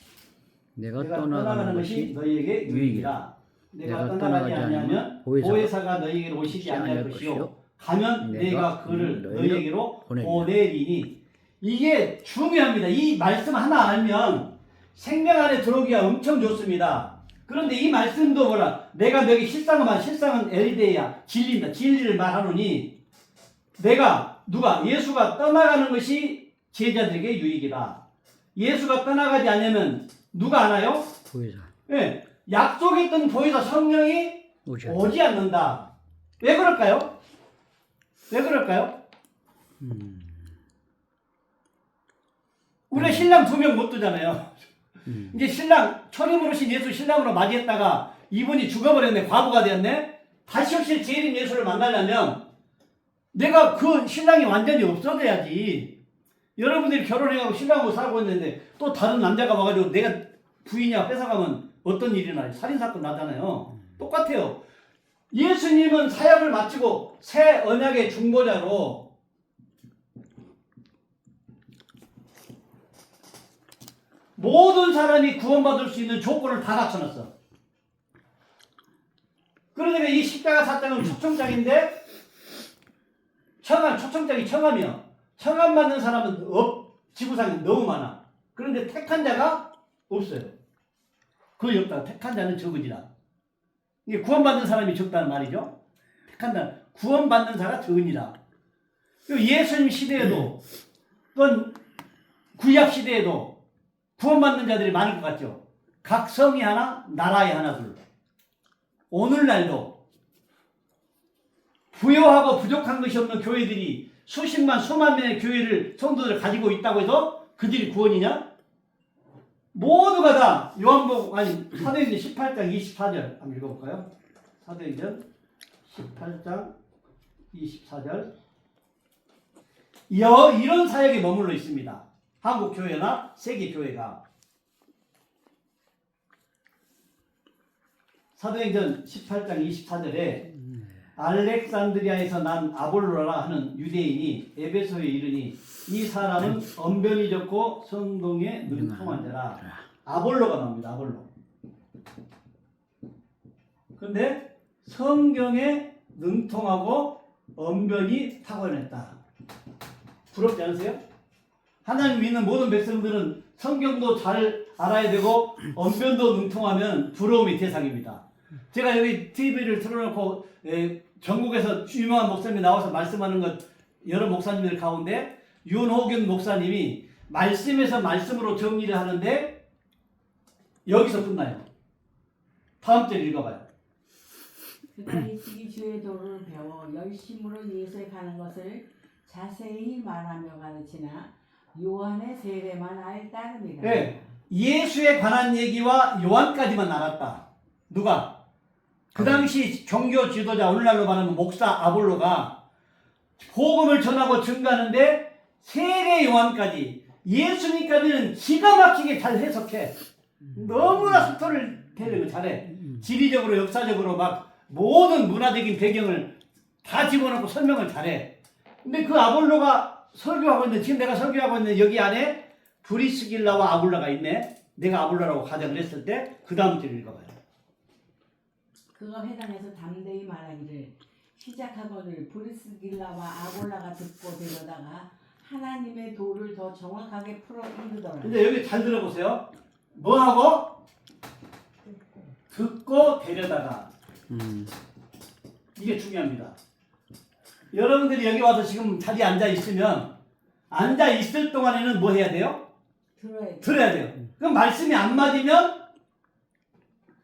내가 떠나가는 것이 너희에게 유익이라. 내가 떠나가지 아니하면 보혜사가 너희에게로 오시지 아니할 것이요 가면 내가 그를 너희에게로 보내리니. 이게 중요합니다. 이 말씀 하나 알면 생명 안에 들어오기가 엄청 좋습니다. 그런데 이 말씀도 뭐라? 내가 너에게 실상을 말, 실상은 에리데야, 진리입니다. 진리를 말하노니 내가 예수가 떠나가는 것이 제자들에게 유익이다. 예수가 떠나가지 않으면 누가 아나요? 보혜사. 예, 약속했던 보혜사 성령이 오지 않는다. 왜 그럴까요? 우리 신랑 2명 못 두잖아요. 이제 신랑 초림으로 오신 예수 신랑으로 맞이했다가 이분이 죽어버렸네. 과부가 되었네. 다시 오실 재림 예수를 만나려면 내가 그 신랑이 완전히 없어져야지. 여러분들이 결혼해가고 신랑하고 살고 있는데 또 다른 남자가 와가지고 내가 부인이야 뺏어가면 어떤 일이 나요? 살인사건 나잖아요. 똑같아요. 예수님은 사역을 마치고 새 언약의 중보자로 모든 사람이 구원받을 수 있는 조건을 다 갖춰놨어. 그러니까 이 십자가 사장은 초청장인데 초청장이 청함이요. 청함 받는 사람은 지구상에 너무 많아. 그런데 택한 자가 없어요. 거의 없다. 택한 자는 적으니라. 이게 구원받는 사람이 적다는 말이죠. 택한 자, 구원받는 자가 적으니라. 예수님 시대에도 또는 구약 시대에도 구원받는 자들이 많을 것 같죠. 각 성이 하나, 나라에 하나, 둘. 오늘날도 부여하고 부족한 것이 없는 교회들이 수십만, 수만 명의 교회를, 성도들을 가지고 있다고 해서 그들이 구원이냐? 모두가 다 사도행전 18장 24절 한번 읽어볼까요? 사도행전 18장 24절. 이런 사역에 머물러 있습니다. 한국 교회나 세계 교회가. 사도행전 18장 24절에 알렉산드리아에서 난 아볼로라 하는 유대인이 에베소에 이르니 이 사람은 언변이 좋고 성동에 능통한 자라. 아볼로가 나옵니다. 아볼로. 그런데 성경에 능통하고 언변이 탁월했다. 부럽지 않으세요? 하나님 믿는 모든 백성들은 성경도 잘 알아야 되고 언변도 능통하면 부러움의 대상입니다. 제가 여기 TV를 틀어놓고 전국에서 유명한 목사님이 나와서 말씀하는 것 여러 목사님들 가운데 윤호균 목사님이 말씀에서 말씀으로 정리를 하는데 여기서 끝나요. 다음 절 읽어봐요. 그가 일찍이 주의 도를 배워 열심으로 예수에 가는 것을 자세히 말하며 가르치나 요한의 세례만 따름이라. 네. 예수에 관한 얘기와 요한까지만 알았다. 누가? 그 당시 종교 지도자, 오늘날로 말하면 목사 아볼로가 복음을 전하고 증가하는데 세례 요한까지, 예수님까지는 기가 막히게 잘 해석해. 너무나 스토리를 텔링을 잘해. 지리적으로 역사적으로 막 모든 문화적인 배경을 다 집어넣고 설명을 잘해. 근데 그 아볼로가 설교하고 있는데, 지금 내가 설교하고 있는 여기 안에 브리스길라와 아굴라가 있네. 내가 아굴라라고 가정을 했을 때 그 다음 줄 읽어봐요. 그가 회당에서 담대히 말하기를 시작하거늘 브리스길라와 아골라가 듣고 데려다가 하나님의 도를 더 정확하게 풀어 이르더라. 근데 여기 잘 들어보세요. 뭐하고? 듣고 데려다가. 이게 중요합니다. 여러분들이 여기 와서 지금 자리에 앉아 있으면 앉아 있을 동안에는 뭐 해야 돼요? 들어야 돼요. 그럼 말씀이 안 맞으면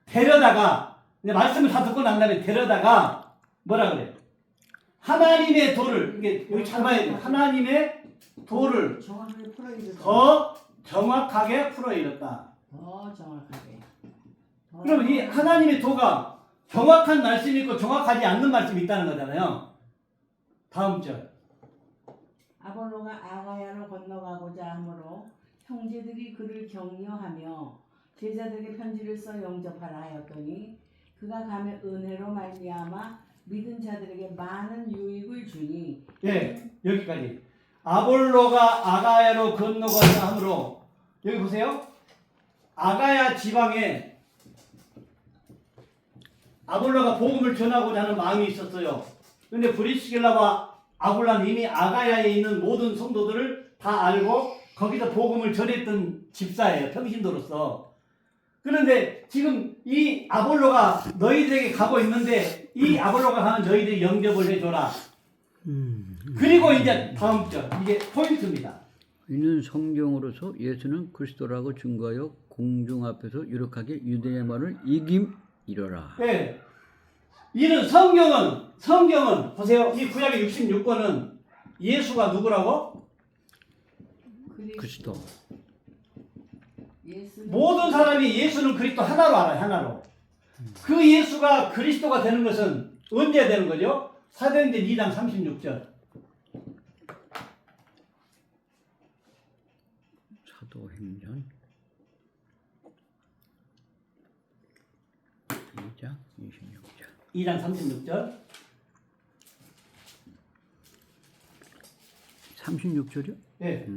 데려다가, 이제 말씀을 다 듣고 난 다음에 데려다가 뭐라 그래요? 하나님의 도를, 이게 여기 잘 봐야 돼요. 하나님의 도를 정확하게 풀어 이르더라. 더 정확하게 풀어 이뤘다. 더 정확하게. 그럼 이 하나님의 도가 정확한 말씀이 있고 정확하지 않는 말씀이 있다는 거잖아요. 다음 절. 아볼로가 아가야로 건너가고자 하므로 형제들이 그를 격려하며 제자들에게 편지를 써 영접하라 하였더니 그가 가면 은혜로 말미암아 믿은 자들에게 많은 유익을 주니. 예, 여기까지. 아볼로가 아가야로 건너가자 하므로, 여기 보세요. 아가야 지방에 아볼로가 복음을 전하고자 하는 마음이 있었어요. 근데 브리스길라와 아굴라는 이미 아가야에 있는 모든 성도들을 다 알고 거기서 복음을 전했던 집사예요. 평신도로서. 그런데 지금 이 아볼로가 너희들에게 가고 있는데 이 아볼로가 가면 너희들이 영접을 해줘라. 그리고 이제 다음 절, 이게 포인트입니다. 이는 성경으로서 예수는 그리스도라고 증거하여 공중 앞에서 유력하게 유대의 말을 이김이러라. 네. 이는 성경은 보세요. 이 구약의 66권은 예수가 누구라고? 그리스도. 모든 사람이 예수는 그리스도 하나로 알아요. 하나로. 그 예수가 그리스도가 되는 것은 언제 되는 거죠? 사도행전 2장 36절. 사도행전 2장 26절. 2장 36절. 36절이요? 네.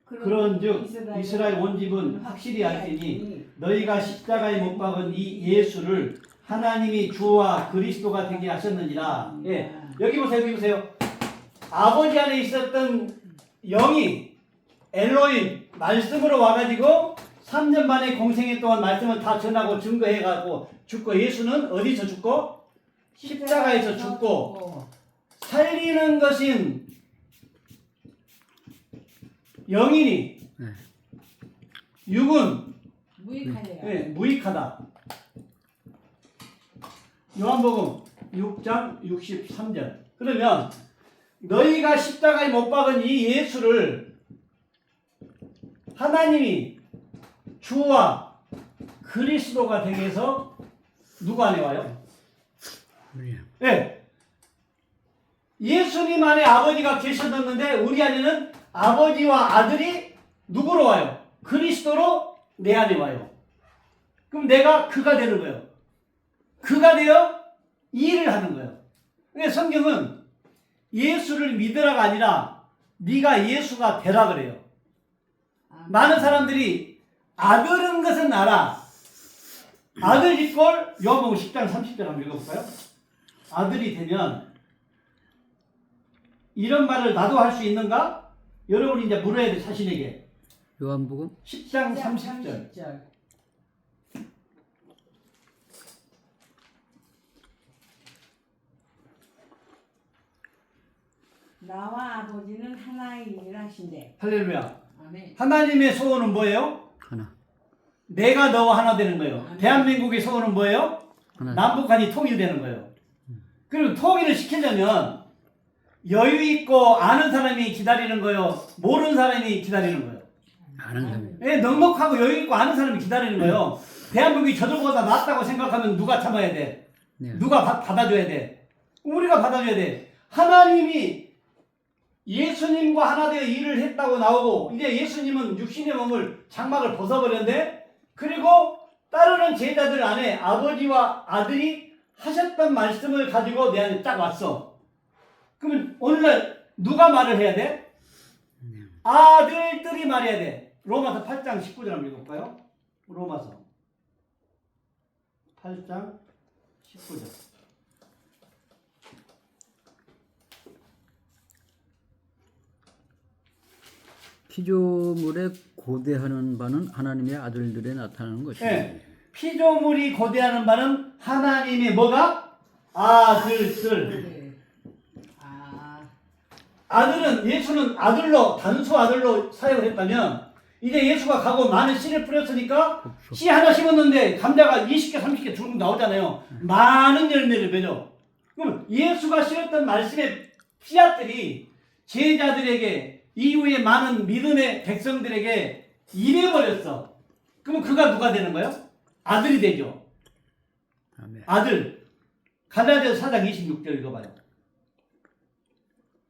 그런즉 이스라엘 온 집은 확실히 알지니 너희가 십자가에 못 박은 이 예수를 하나님이 주와 그리스도가 되게 하셨느니라. 예. 여기 보세요. 여기 보세요. 아버지 안에 있었던 영이 엘로힘 말씀으로 와가지고 3년 만에 공생애 동안 말씀을 다 전하고 증거해가고 죽고, 예수는 어디서 죽고? 십자가에서 죽고, 살리는 것인 영이니 육은 무익하네요. 네, 무익하다. 요한복음 6장 63절. 그러면 너희가 십자가에 못 박은 이 예수를 하나님이 주와 그리스도가 되게 해서 누구 안에 와요? 네. 예수님 안에 아버지가 계셨는데 우리 안에는 아버지와 아들이 누구로 와요? 그리스도로 내 안에 와요. 그럼 내가 그가 되는 거예요. 그가 되어 일을 하는 거예요. 그러니까 성경은 예수를 믿으라가 아니라 네가 예수가 되라 그래요. 많은 사람들이 아들은 것은 알아. 아들 이꼴 요한복음 10장 30절 한번 읽어볼까요? 아들이 되면 이런 말을 나도 할 수 있는가? 여러분이 이제 물어야 돼, 자신에게. 요한복음 10장 30절. 나와 아버지는 하나이니라 하신대. 할렐루야. 아멘. 하나님의 소원은 뭐예요? 하나. 내가 너와 하나 되는 거예요. 대한민국의 소원은 뭐예요? 하나. 남북한이 통일되는 거예요. 그리고 통일을 시키려면 여유 있고 아는 사람이 기다리는 거예요. 모르는 사람이 기다리는 거예요. 아는 사람. 예, 넉넉하고 여유 있고 아는 사람이 기다리는 거예요. 대한민국이 저들보다 낫다고 생각하면 누가 참아야 돼? 네. 누가 받아줘야 돼? 우리가 받아줘야 돼. 하나님이 예수님과 하나 되어 일을 했다고 나오고 이제 예수님은 육신의 몸을 장막을 벗어버렸는데 그리고 따르는 제자들 안에 아버지와 아들이 하셨던 말씀을 가지고 내 안에 딱 왔어. 그러면 오늘날 누가 말을 해야 돼? 아들들이 말해야 돼. 로마서 8장 19절 한번 읽어볼까요? 로마서 8장 19절. 피조물에 고대하는 바는 하나님의 아들들에 나타나는 것이다. 네. 피조물이 고대하는 바는 하나님의 뭐가? 아들들. 네. 아, 아들은 예수는 아들로 단수 아들로 사역을 했다면 이제 예수가 가고 많은 씨를 뿌렸으니까 씨 하나 심었는데 감자가 20개 30개 쭉 나오잖아요. 많은 열매를 맺어. 그럼 예수가 심었던 말씀의 씨앗들이 제자들에게 이후에 많은 믿음의 백성들에게 임해버렸어. 그럼 그가 누가 되는 거예요? 아들이 되죠. 아멘. 아들. 갈라디아서 4장 26절 읽어봐요.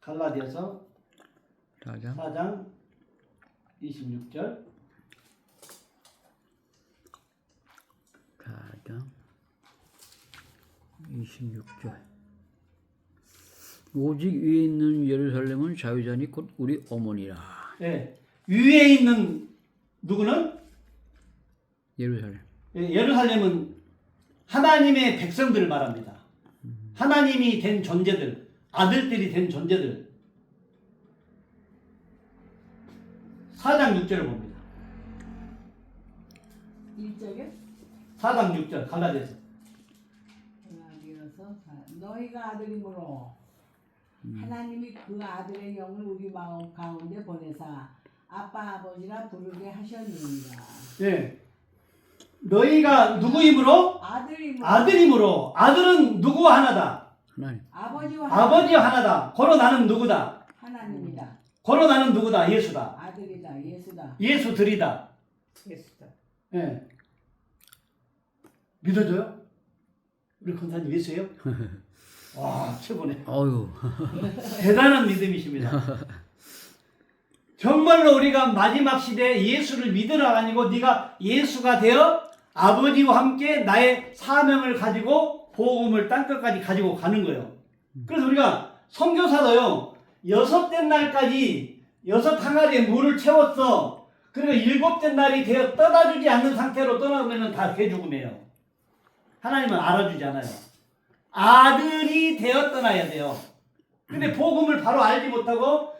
갈라디아서 4장 26절. 4장 26절. 오직 위에 있는 예루살렘은 자유자니 곧 우리 어머니라. 네. 위에 있는 누구는? 예루살렘. 예루살렘은 하나님의 백성들을 말합니다. 하나님이 된 존재들, 아들들이 된 존재들. 4장 6절을 봅니다. 1절에 4장 6절 갈라디아서. 너희가 아들이므로 하나님이 그 아들의 영을 우리 마음 가운데 보내사 아빠 아버지라 부르게 하셨느니라. 네. 너희가 누구이므로? 아들이므로. 아들은 누구와 하나다? 하나님. 아버지와 하나다. 고로 나는 누구다? 하나님이다. 고로 나는 누구다? 예수다. 아들이다. 예수다. 예수들이다. 예수다. 예. 네. 믿어줘요? 우리 권사님 예수예요? 와, 최고네. 어유. 대단한 믿음이십니다. 정말로 우리가 마지막 시대에 예수를 믿으라 아니고 네가 예수가 되어 아버지와 함께 나의 사명을 가지고 복음을 땅끝까지 가지고 가는 거예요. 그래서 우리가 선교사도요. 6째 날까지 6 항아리에 물을 채웠어. 그리고 7째 날이 되어 떠나주지 않는 상태로 떠나면 다 개죽음이에요. 하나님은 알아주지 않아요. 아들이 되어 떠나야 돼요. 근데 복음을 바로 알지 못하고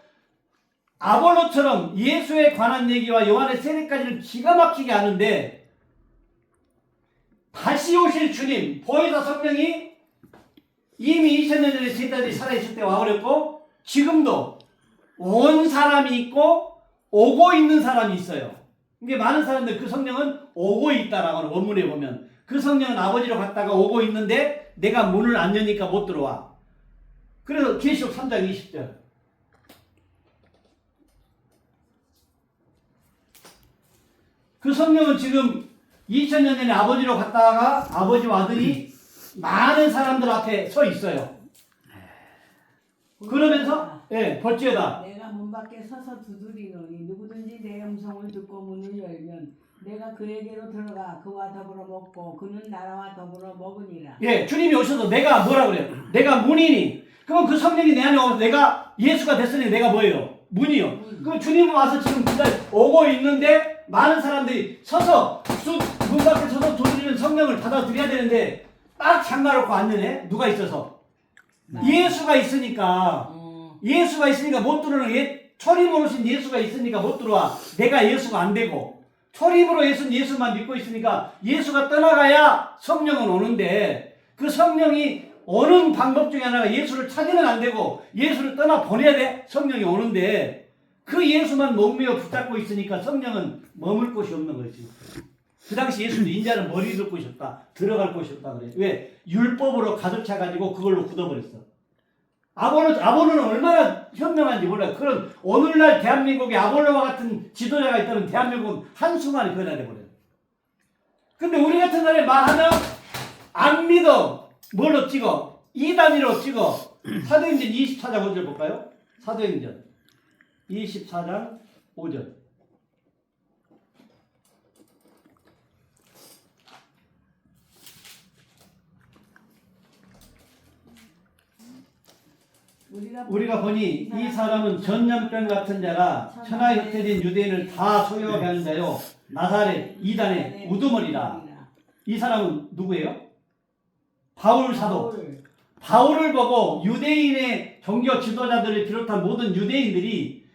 아볼로처럼 예수에 관한 얘기와 요한의 세례까지는 기가 막히게 아는데 다시 오실 주님 보혜사 성령이 이미 2000년 전에 제자들이 살아있을 때 와버렸고 지금도 온 사람이 있고 오고 있는 사람이 있어요. 이게 많은 사람들 그 성령은 오고 있다라고 하는 원문에 보면 그 성령은 아버지로 갔다가 오고 있는데 내가 문을 안 여니까 못 들어와. 그래서 계시록 3장 20절. 그 성령은 지금 2000년 전에 아버지로 갔다가 아버지와 아들이 많은 사람들 앞에 서 있어요. 그러면서 볼지어다. 내가 문 밖에 서서 두드리노니 누구든지 내 음성을 듣고 문을 열면 내가 그에게로 들어가 그와 더불어 먹고 그는 나와 더불어 먹으니라. 예, 주님이 오셔서 내가 뭐라 그래요? 내가 문이니. 그럼 그 성령이 내 안에 오면 내가 예수가 됐으니 내가 뭐예요? 문이요. 그럼 주님은 와서 지금 오고 있는데 많은 사람들이 서서 문 밖에 서서 두드리는 성령을 받아들여야 되는데 딱 장가놓고 앉는 누가 있어서? 예수가 있으니까. 예수가 있으니까 못 들어오는 초림으로 오신 예수가 있으니까 못 들어와. 내가 예수가 안 되고 초림으로 예수만 믿고 있으니까 예수가 떠나가야 성령은 오는데 그 성령이 오는 방법 중에 하나가 예수를 찾으면 안 되고 예수를 떠나 보내야 돼. 성령이 오는데 그 예수만 목매어 붙잡고 있으니까 성령은 머물 곳이 없는 거지. 그 당시 예수는 인자는 머리 둘 곳이 없다. 들어갈 곳이 없다 그래. 왜? 율법으로 가득 차가지고 그걸로 굳어버렸어. 아볼로는 얼마나 현명한지 몰라요. 그런 오늘날 대한민국에 아볼로와 같은 지도자가 있다면 대한민국은 한순간에 변화돼 버려요. 근데 우리 같은 날에 말하면 안 믿어. 뭘로 찍어? 이단위로 찍어. 사도행전 24장 5절 볼까요? 사도행전 24장 5절. 우리가 보니 이 사람은 전염병 같은 자라 천하에 흩어진 유대인을 다 소유하게 하는 자요 나사렛 이단의 우두머리라. 이 사람은 누구예요? 바울 사도. 바울을 보고 유대인의 종교 지도자들을 비롯한 모든 유대인들이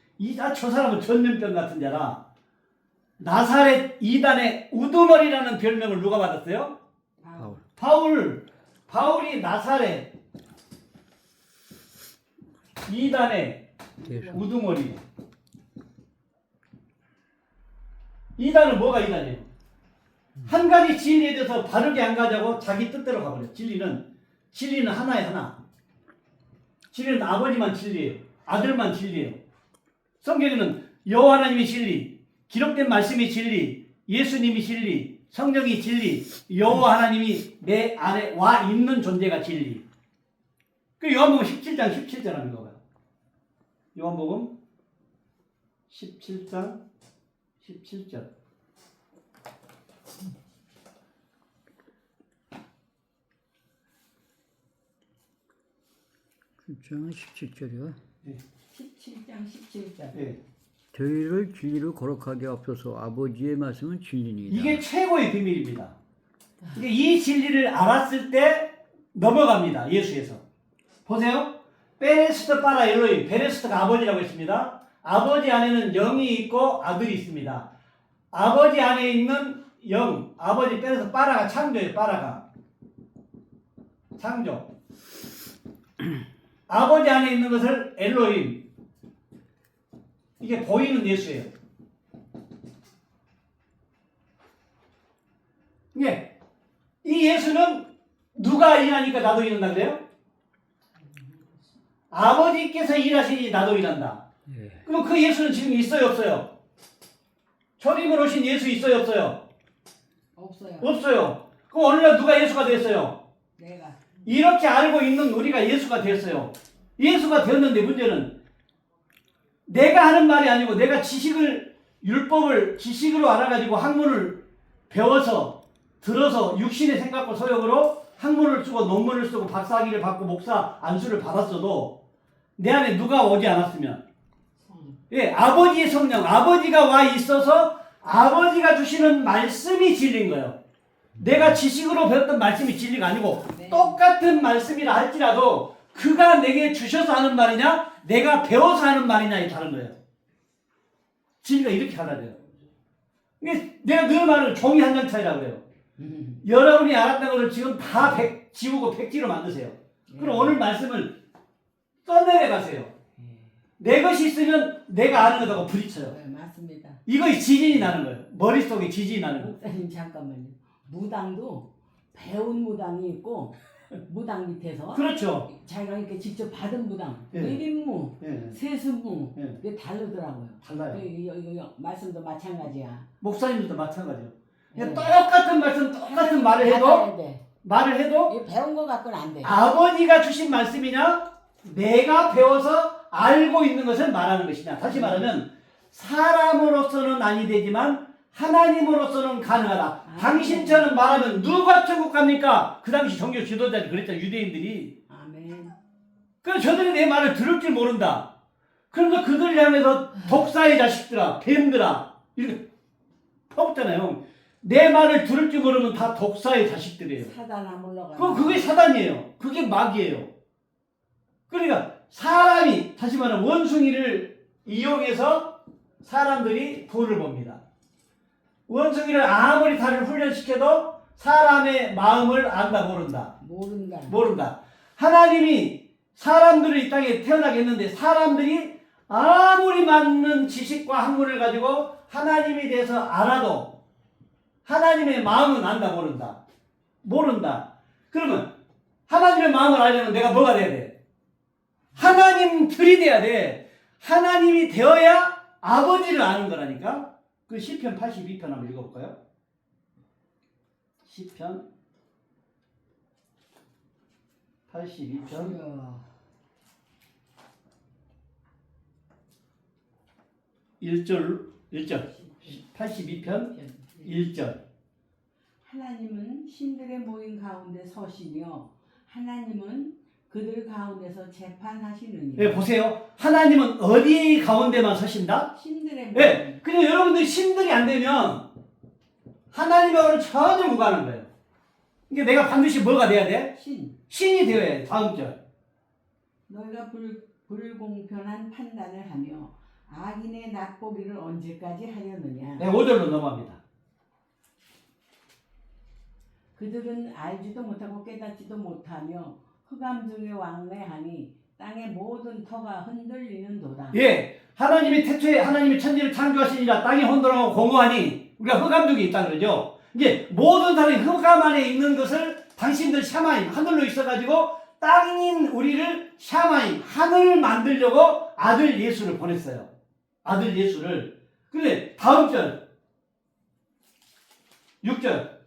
저 사람은 전염병 같은 자라 나사렛 이단의 우두머리라는 별명을 누가 받았어요? 바울이 나사렛 이단의 우두머리. 이단은 뭐가 이단이에요? 한 가지 진리에 대해서 바르게 안 가자고 자기 뜻대로 가버려요. 진리는 하나에 하나. 진리는 아버지만 진리예요. 아들만 진리예요. 성경에는 여호와 하나님이 진리, 기록된 말씀이 진리, 예수님이 진리, 성령이 진리, 여호와 하나님이 내 안에 와 있는 존재가 진리. 그 요한복음 17장 17절 하는 거예요. 요한복음 17장 17절. 장 17절이요. 17장 17절. 네. 저희를 진리로 거룩하게 앞서서 아버지의 말씀은 진리니이다. 이게 최고의 비밀입니다. 이 진리를 알았을 때 넘어갑니다. 예수에서. 보세요. 베레스트 파라 엘로힘. 베레스트가 아버지라고 했습니다. 아버지 안에는 영이 있고 아들이 있습니다. 아버지 안에 있는 영, 아버지 베레스트 파라가 창조예요. 파라가. 창조. 아버지 안에 있는 것을 엘로힘. 이게 보이는 예수예요. 예. 이 예수는 누가 일하니까 나도 일한다 그래요? 아버지께서 일하시니 나도 일한다. 예. 그럼 그 예수는 지금 있어요, 없어요? 초림으로 오신 예수 있어요, 없어요? 없어요. 없어요. 그럼 오늘날 누가 예수가 됐어요? 내가. 이렇게 알고 있는 우리가 예수가 됐어요. 예수가 되었는데 문제는 내가 하는 말이 아니고 내가 율법을 지식으로 알아가지고 학문을 배워서 들어서 육신의 생각과 소욕으로 학문을 쓰고 논문을 쓰고 박사학위를 받고 목사 안수를 받았어도 내 안에 누가 오지 않았으면 예, 아버지의 성령, 아버지가 와 있어서 아버지가 주시는 말씀이 진리인 거예요. 내가 지식으로 배웠던 말씀이 진리가 아니고 네. 똑같은 말씀이라 할지라도 그가 내게 주셔서 하는 말이냐 내가 배워서 하는 말이냐에 다른 거예요. 진리가 이렇게 달라져요. 내가 늘 말을 종이 한 장 차이라고 그래요. 여러분이 알았던 것을 지금 다 지우고 백지로 만드세요. 그럼 오늘 말씀을 써내려 가세요. 내 것이 있으면 내가 아는 것하고 부딪혀요. 네, 맞습니다. 이거 지진이 나는 거예요. 머릿속에 지진이 나는 거예요. 목사님 잠깐만요. 무당도 배운 무당이 있고 무당 밑에서 그렇죠. 자기가 이렇게 직접 받은 무당, 예. 내림무, 예. 세수무 예. 이게 다르더라고요. 달라요. 이거 말씀도 마찬가지야. 목사님들도 마찬가지예요. 네. 똑같은 말씀, 똑같은 말을 받아야 돼. 해도 이거 배운 거 갖고는 안 돼. 아버지가 주신 말씀이냐 내가 배워서 알고 있는 것을 말하는 것이냐. 다시 말하면 사람으로서는 아니 되지만 하나님으로서는 가능하다. 당신처럼 말하면 누가 천국 갑니까? 그 당시 종교 지도자들이 그랬잖아요. 유대인들이. 아멘. 그래서 저들이 내 말을 들을 줄 모른다. 그러면서 그들을 향해서 독사의 자식들아, 뱀들아 이렇게 퍼붓잖아요. 내 말을 들을 줄 모르면 다 독사의 자식들이에요. 사단아 물러가. 그게 사단이에요. 그게 마귀예요. 그러니까 사람이 다시 말하면 원숭이를 이용해서 사람들이 부를 봅니다. 원숭이를 아무리 다리를 훈련시켜도 사람의 마음을 안다 모른다. 모른다. 하나님이 사람들을 이 땅에 태어나게 했는데 사람들이 아무리 많은 지식과 학문을 가지고 하나님에 대해서 알아도 하나님의 마음은 안다 모른다. 모른다. 그러면 하나님의 마음을 알려면 내가 뭐가 돼야 돼? 하나님들이 돼야 돼. 하나님이 되어야 아버지를 아는 거라니까. 그 시편 82편 한번 읽어볼까요? 시편 82편 1절 82편 1절. 하나님은 신들의 모임 가운데 서시며 하나님은 그들 가운데서 재판하시느니라. 네, 보세요. 하나님은 어디 가운데만 서신다? 신들의 모임. 네, 그냥 여러분들 신들이 안 되면 하나님하고는 전혀 무관한 거예요. 이게 내가 반드시 뭐가 돼야 돼? 신이 되어야 돼. 다음 절. 너희가 불공평한 판단을 하며 악인의 낯보기를 언제까지 하려느냐. 네, 5절로 넘어갑니다. 그들은 알지도 못하고 깨닫지도 못하며 흑암 중에 왕래하니 땅의 모든 터가 흔들리는도다. 예, 하나님이 태초에 하나님이 천지를 창조하시니라 땅이 혼돈하고 공허하니 우리가 흑암 중에 있다 그러죠. 이제 모든 사람이 흑암 안에 있는 것을 당신들 샤마임 하늘로 있어가지고 땅인 우리를 샤마임 하늘을 만들려고 아들 예수를 보냈어요. 아들 예수를. 근데 다음 절 6절.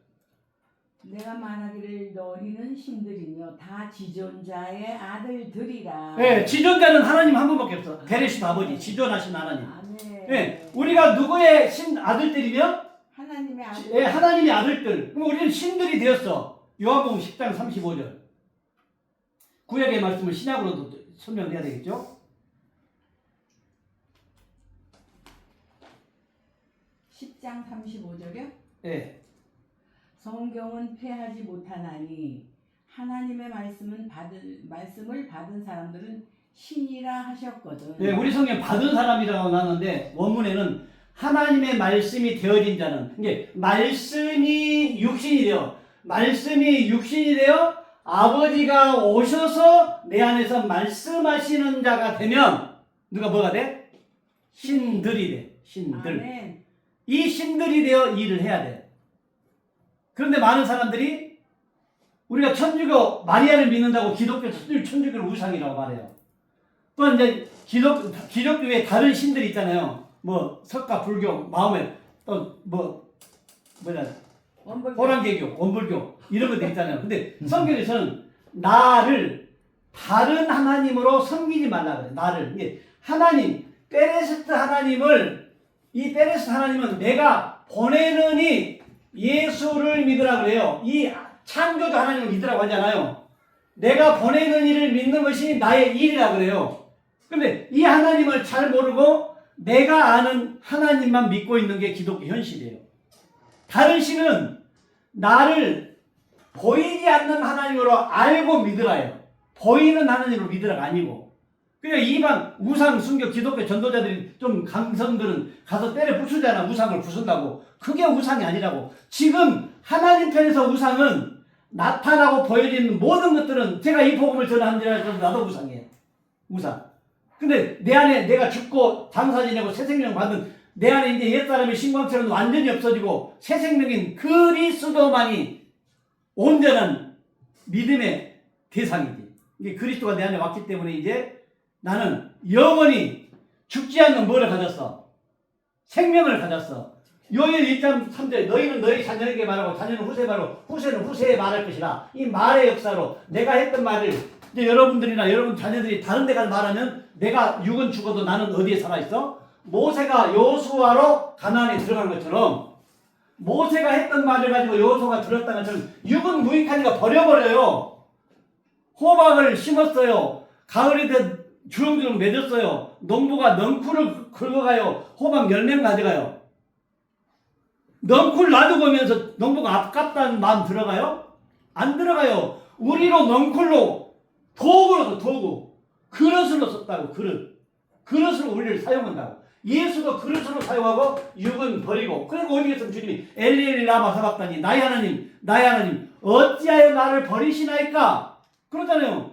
내가 말하기를 너희는 신들이며 다 지존자의 아들들이라. 예, 지존자는 하나님 한 분밖에 없어. 베레시트 아버지, 지존하신 하나님. 아멘. 예, 우리가 누구의 신 아들들이며? 하나님의 아들. 예, 하나님의 아들들. 그럼 우리는 신들이 되었어. 요한복음 10장 35절. 구약의 말씀을 신약으로도 설명해야 되겠죠? 10장 35절이요? 예. 성경은 폐하지 못하나니 하나님의 말씀을 받은 사람들은 신이라 하셨거든. 네, 우리 성경 받은 사람이라고 나왔는데 원문에는 하나님의 말씀이 되어진 자는 이게 말씀이 육신이 되어 아버지가 오셔서 내 안에서 말씀하시는 자가 되면 누가 뭐가 돼? 신들이 돼. 신들. 아멘. 이 신들이 되어 일을 해야 돼. 그런데 많은 사람들이 우리가 천주교 마리아를 믿는다고 기독교 천주교를 우상이라고 말해요. 또 이제 기독교에 다른 신들이 있잖아요. 뭐 석가 불교 마음에 또 호랑개교, 원불교 이런 것들 있잖아요. 근데 성경에서는 나를 다른 하나님으로 섬기지 말라 그래. 나를 이게 하나님 페레스트 하나님을 이 페레스트 하나님은 내가 보내느니 예수를 믿으라 그래요. 이 창조주 하나님을 믿으라고 하잖아요. 내가 보내는 이를 믿는 것이 나의 일이라 그래요. 근데 이 하나님을 잘 모르고 내가 아는 하나님만 믿고 있는 게 기독교 현실이에요. 다른 신은 나를 보이지 않는 하나님으로 알고 믿으라요. 보이는 하나님으로 믿으라가 아니고. 그냥 이방 우상 순교 기독교 전도자들이 좀 강성들은 가서 때려 부수잖아. 우상을 부순다고. 그게 우상이 아니라고. 지금 하나님 편에서 우상은 나타나고 보여지는 모든 것들은 제가 이 복음을 전하는지라도 나도 우상이에요. 우상. 근데 내 안에 내가 죽고 장사 지내고 새 생명 받은 내 안에 이제 옛사람의 신광처럼 완전히 없어지고 새 생명인 그리스도만이 온전한 믿음의 대상이지. 이게 그리스도가 내 안에 왔기 때문에 이제 나는 영원히 죽지 않는 뭐를 가졌어? 생명을 가졌어. 요엘 1장 3절 너희는 너희 자녀에게 말하고 자녀는 후세에 말하고 후세는 후세에 말할 것이라. 이 말의 역사로 내가 했던 말을 이제 여러분들이나 여러분 자녀들이 다른 데 가서 말하면 내가 육은 죽어도 나는 어디에 살아있어? 모세가 여호수아로 가나안에 들어간 것처럼 모세가 했던 말을 가지고 여호수아가 들었다는 것처럼 육은 무익하니까 버려버려요. 호박을 심었어요. 가을이 돼 주렁주렁 맺었어요. 농부가 넝쿨을 긁어가요. 호박 열매 가져가요. 넝쿨 놔두고면서 농부가 아깝다는 마음 들어가요? 안 들어가요. 우리로 넝쿨로 도구로 도구. 그릇으로 썼다고. 그릇으로 우리를 사용한다고. 예수도 그릇으로 사용하고 육은 버리고. 그리고 어디 계신 주님이 엘리엘리 라마 사박다니 나의 하나님 어찌하여 나를 버리시나이까? 그러잖아요.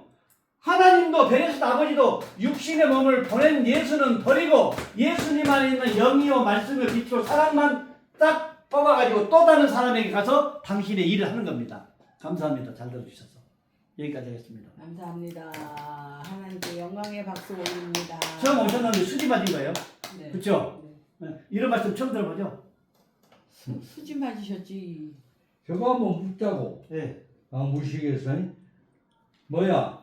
하나님도 베레스 아버지도 육신의 몸을 보낸 예수는 버리고 예수님 안에 있는 영이요 말씀을 빛으로 사랑만 딱 뽑아가지고 또 다른 사람에게 가서 당신의 일을 하는 겁니다. 감사합니다. 잘 들어주셔서. 여기까지 하겠습니다. 감사합니다. 하나님께 영광의 박수 올립니다. 처음 오셨는데 수지 맞은 거예요? 네. 그렇죠? 네. 이런 말씀 처음 들어보죠? 수지 맞으셨지. 저거 한번 묻자고. 네. 무식해서. 뭐야?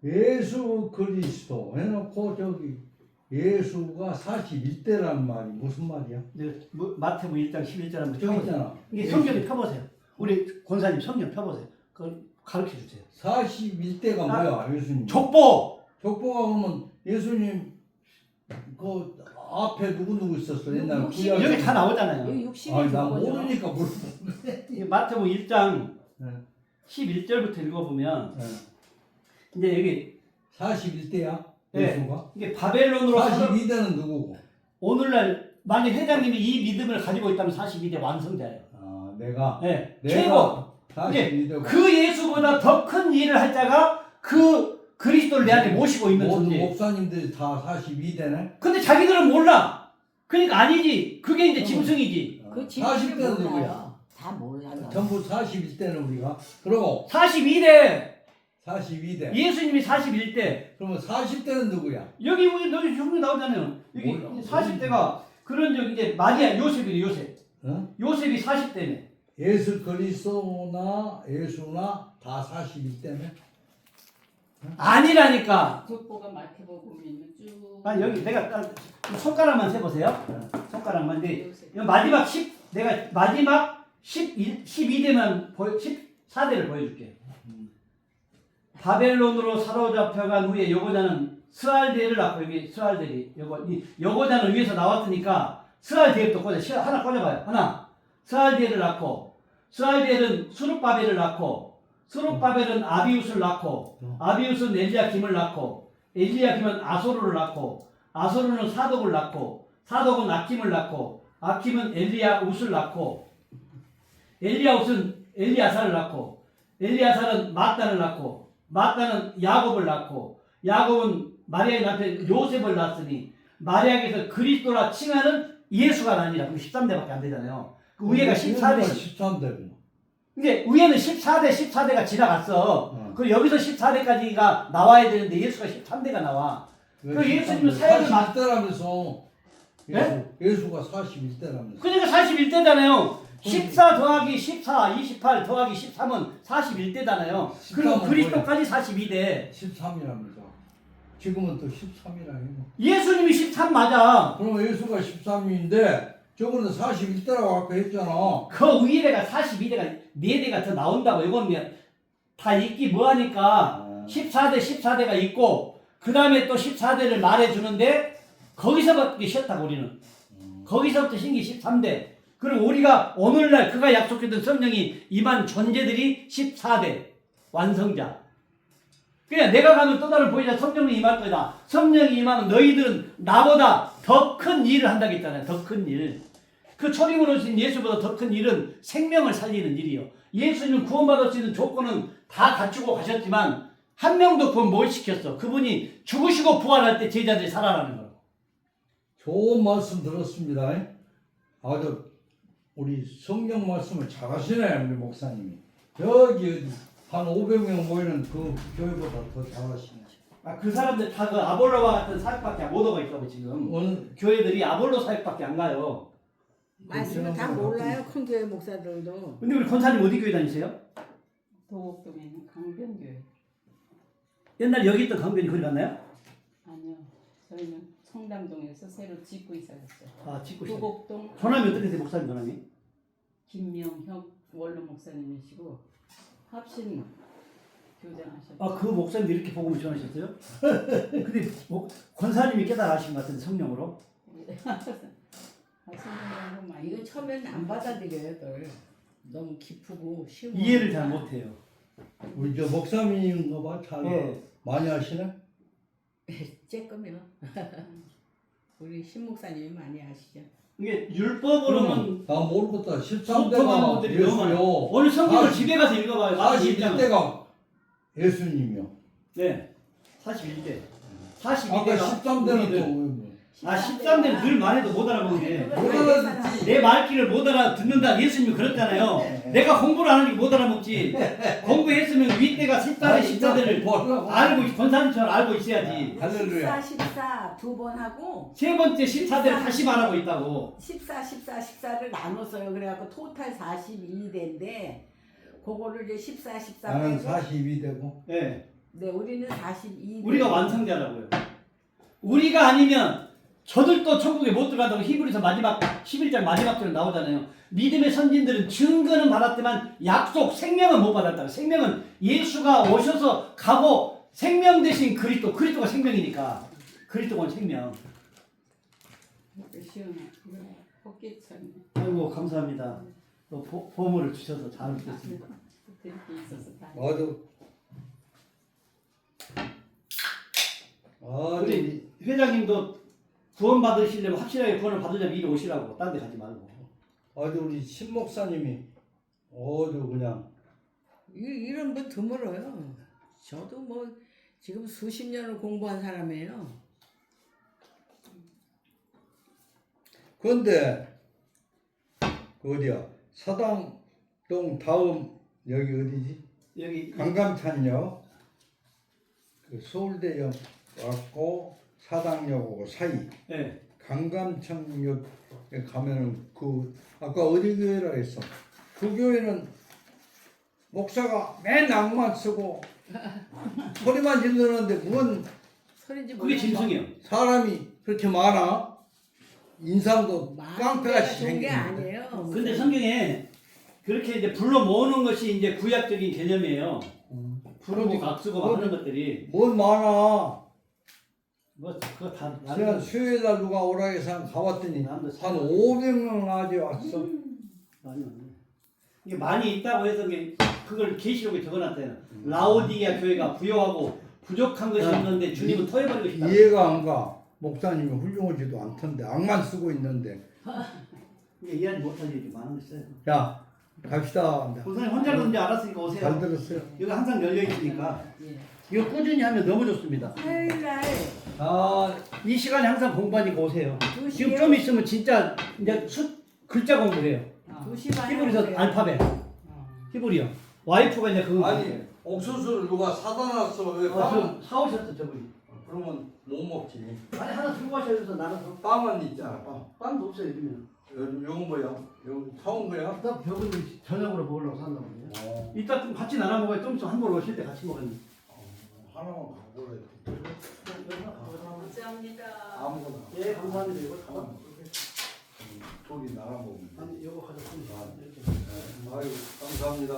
예수 그리스도 해놓고 저기 예수가 41대란 말이 무슨 말이야? 네. 마태복음 1장 11절 한번 저기 펴보세요. 있잖아. 이게 성경 펴보세요. 우리 권사님 성경 펴보세요. 그걸 가르쳐 주세요. 41대가 뭐야, 예수님? 족보! 족보가 그러면 예수님 그 앞에 누구 있었어? 옛날 육십- 구약. 여기 다 나오잖아요. 여기 60이 아니 나 거죠. 모르니까 물어보네. 이게 마태복음 1장 네. 11절부터 읽어보면 네. 이제 여기 41대야 네. 예수가. 이게 바벨론으로 42대는 누구고? 오늘날 만약 회장님이 이 믿음을 가지고 있다면 42대 완성자예요. 아 내가 네. 내가 최고. 42대고 그 예수보다 더 큰 일을 할 자가 그 그리스도를 내 안에 모시고 있는 모든 존재. 목사님들이 다 42대네. 근데 자기들은 몰라. 그러니까 아니지. 그게 이제 짐승이지. 그 진실을 40대는 누구야? 몰라요. 다 몰라요. 전부 41대는 우리가. 그리고 42대. 42대. 예수님이 41대. 그러면 40대는 누구야? 여기 형님 나오잖아요. 여기 몰라. 40대가 그런 적 이제 마리아 요셉이래 요셉. 어? 요셉이 40대네. 예수 그리스도나 예수나 다 41대네. 아니라니까. 족보가 마태복음이면 쭉. 아 여기 내가 딱 손가락만 세보세요. 손가락만. 근데 이 마지막 10 내가 마지막 12대만 14대를 보여줄게. 바벨론으로 사로잡혀간 후에 여고자는 스알데를 낳고 여기 스알데리 여고자는 위에서 나왔으니까 스알데부터 꽂아 하나 꽂아봐요. 하나 스알데를 낳고 스알데는 수룹바벨을 낳고 수룹바벨은 아비웃을 낳고 아비웃은 엘리야김을 낳고 엘리야김은 아소르를 낳고 아소르는 사독을 낳고 사독은 아킴을 낳고 아킴은 엘리야웃을 낳고 엘리야웃은 엘리야사를 낳고 엘리야사는 마따를 낳고 마따는 야곱을 낳고 야곱은 마리아의 남편 요셉을 낳았으니 마리아에게서 그리스도라 칭하는 예수가 아니라 그럼 13대밖에 안 되잖아요. 그 위에가 14대 13대. 근데 위에는 14대가 지나갔어. 그 여기서 14대까지가 나와야 되는데 예수가 13대가 나와. 그 예수님은 사역을 41대라면서 네? 예수가 41대라면서. 그러니까 41대잖아요. 14 더하기 14, 28 더하기 13은 41대잖아요. 그리고 그리스도까지 42대. 13이라면서. 지금은 또 13이라 해. 예수님이 13 맞아. 그럼 예수가 13인데 저거는 41대라고 아까 했잖아. 그 위에가 42대가 4대가 더 나온다고. 이건 다 읽기 뭐하니까 14대가 있고 그 다음에 또 14대를 말해주는데 거기서부터 쉬었다고 우리는. 거기서부터 신기 13대. 그리고 우리가 오늘날 그가 약속했던 성령이 임한 존재들이 14대 완성자. 그냥 내가 가면 또 다른 보이자 성령이 임할 거다. 성령이 임하면 너희들은 나보다 더 큰 일을 한다고 했잖아요. 더 큰 일. 그 초림으로 오신 예수보다 더 큰 일은 생명을 살리는 일이요. 예수님 구원받을 수 있는 조건은 다 갖추고 가셨지만 한 명도 구원 못 시켰어. 그분이 죽으시고 부활할 때 제자들이 살아나는 거라고. 좋은 말씀 들었습니다. 아주 우리 성경 말씀을 잘하시네 우리 목사님이. 여기 어디 한 500명 모이는 그 교회보다 더 잘하시네. 그 사람들 다 그 아볼로와 같은 사역밖에 못 오고 있다고 지금. 오늘 교회들이 아볼로 사역밖에 안 가요. 말씀을 다 몰라요. 큰 교회 목사들도. 근데 우리 권사님 어디 교회 다니세요? 도곡동에 있는 강변교회. 옛날 여기 있던 강변이 거기 갔나요? 아니요. 저희는 청담동에서 새로 짓고 있어졌어요. 아, 짓고 있어요. 도곡동 전함이 어떻게 되세요, 목사님 전함이? 김명혁 원로 목사님이시고 합신 교장하셨어요. 아, 그 목사님도 이렇게 복음을 전하셨어요? 근데 권사님이 깨달으신 것 같은데 성령으로? 이거 처음에는 안 받아들여요, 널. 너무 기쁘고 쉬워. 이해를 잘 못해요. 우리 저 목사님인가 봐. 잘 네. 많이 하시네. 쬐끔이요. 우리 신 목사님이 많이 아시죠. 이게 율법으로는 나 모르겠다. 소통하는 13대가 분들이 너무 많아요. 예수요. 오늘 성경을 40 집에 가서 읽어봐요. 41대가 예수님이요. 네. 41대. 아까 42대가 13대는 또 뭐. 13대는 늘 말해도 못 알아보게. 못 알아듣지. 내 말귀를 못 알아듣는다 예수님이 그랬잖아요. 내가 공부를 안 하니까 못 알아먹지. 공부했으면 윗대가 13대, 14대를 뭐라고? 알고 권사님처럼 알고 있어야지. 할렐루야. 14 두 번 하고 세 번째 14대를 다시 말하고 있다고. 14를 나눴어요. 그래갖고 토탈 42대인데 그거를 이제 14 나는 빼고 42대고. 예. 네, 우리는 42. 우리가 완성자라고요. 우리가 아니면 저들도 천국에 못 들어간다고 히브리서 마지막 11장 마지막 절에 나오잖아요. 믿음의 선진들은 증거는 받았지만 약속 생명은 못 받았다고. 생명은 예수가 오셔서 가고 생명 대신 그리스도가 생명이니까 그리스도가 생명. 시원해. 헛개천. 아이고 감사합니다. 또 보물을 주셔서 잘 듣겠습니다. 드릴 게 있어서 다. 우리 회장님도 구원 받으시려면 확실하게 구원을 받으려면 이리 오시라고. 딴 데 가지 말고. 우리 신 목사님이 그냥 이런 분 드물어요. 저도 뭐 지금 수십 년을 공부한 사람이에요. 그런데 그 어디야? 사당동 다음 여기 어디지? 여기 강감찬역 그 서울대역 왔고 사당역하고 사이 예. 강감찬역에 가면은 그 아까 어디 교회라 했어? 그 교회는 목사가 맨 악만 쓰고 소리만 지르는데 뭔 소리인지 그게 짐승이요. 사람이 그렇게 많아? 인상도 깡패같이 좋은 게 생긴. 아니에요. 근데 성경에 그렇게 이제 불러 모으는 것이 이제 구약적인 개념이에요. 부르고 각쓰고 막 하는 것들이 뭔 많아. 뭐 그거 다 지난 수요일 날 누가 오라 해서 가봤더니 한 남도 500명 아직 왔어. 아니 이게 많이 있다고 해서 그걸 계시록에 적어놨대요. 라오디게아 교회가 부요하고 부족한 것이 없는데 주님은 토해버리고 싶다. 이해가 안 가. 목사님이 훌륭하지도 않던데 악만 쓰고 있는데. 이게 이해하지 못할 일이 많은 거 있어요. 야 갑시다. 목사님 혼자라든지 알았으니까 오세요. 잘 들었어요. 여기 항상 열려 있으니까 예. 이거 꾸준히 하면 너무 좋습니다. 화요일 날 이 시간에 항상 공부하니까 오세요. 2시에 지금 좀 있으면 진짜 이제 글자 공부해요. 2시 반에 히브리서 오세요. 알파벳. 히브리요. 와이프가 이제 그거 아니 옥수수를 누가 사다 놨어. 왜 좀 사오셨어 저분이. 그러면 못 먹지. 아니 하나 들고 가셔서 나눠서. 빵은 있잖아. 빵. 빵도 없어요 요즘에는. 요건 뭐야? 요거 사온 거야? 딱 벽은 저녁으로 먹으려고 산다고 그래요. 어, 이따 좀 같이 나눠 먹어요. 좀 있으면 한번 오실 때 같이 먹어요. 하나만 갖고 오래. 감사합니다. 아무거나. 예 감사합니다. 이거 다 저기 나눠 먹으면. 아니 이거 가졌습니다. 이렇게 아유 감사합니다.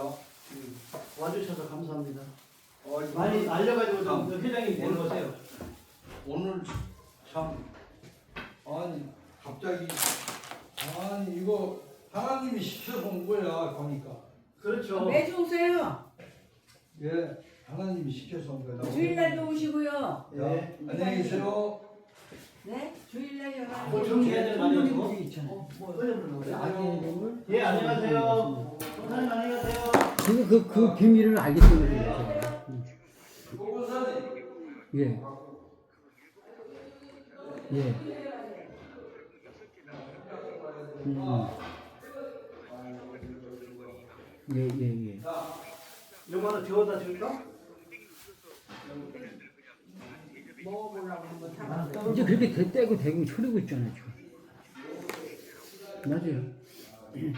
와주셔서 감사합니다. 아이고, 많이 알려가지고 좀 회장님 데리고 오세요. 오늘 참 아니 갑자기 아니 이거 하나님이 시켜서 온 거야 보니까. 그렇죠. 매주 오세요. 예, 하나님이 시켜서 온 거야. 주일날도 오시고요. 예, 안녕히 계세요. 네? 주일날 뭐 11시. 정리해야 될 많이 없고. 뭐 예 안녕하세요. 선생님 안녕하세요. 그 비밀을 알기 때문에 그래요. 예. 예. 예. 요거 하나 데워다 줄까? 먹어보려고 한번 사봤어요. 이제 그렇게 떼고 대고 초리고 있잖아요, 지금. 맞아요. 예.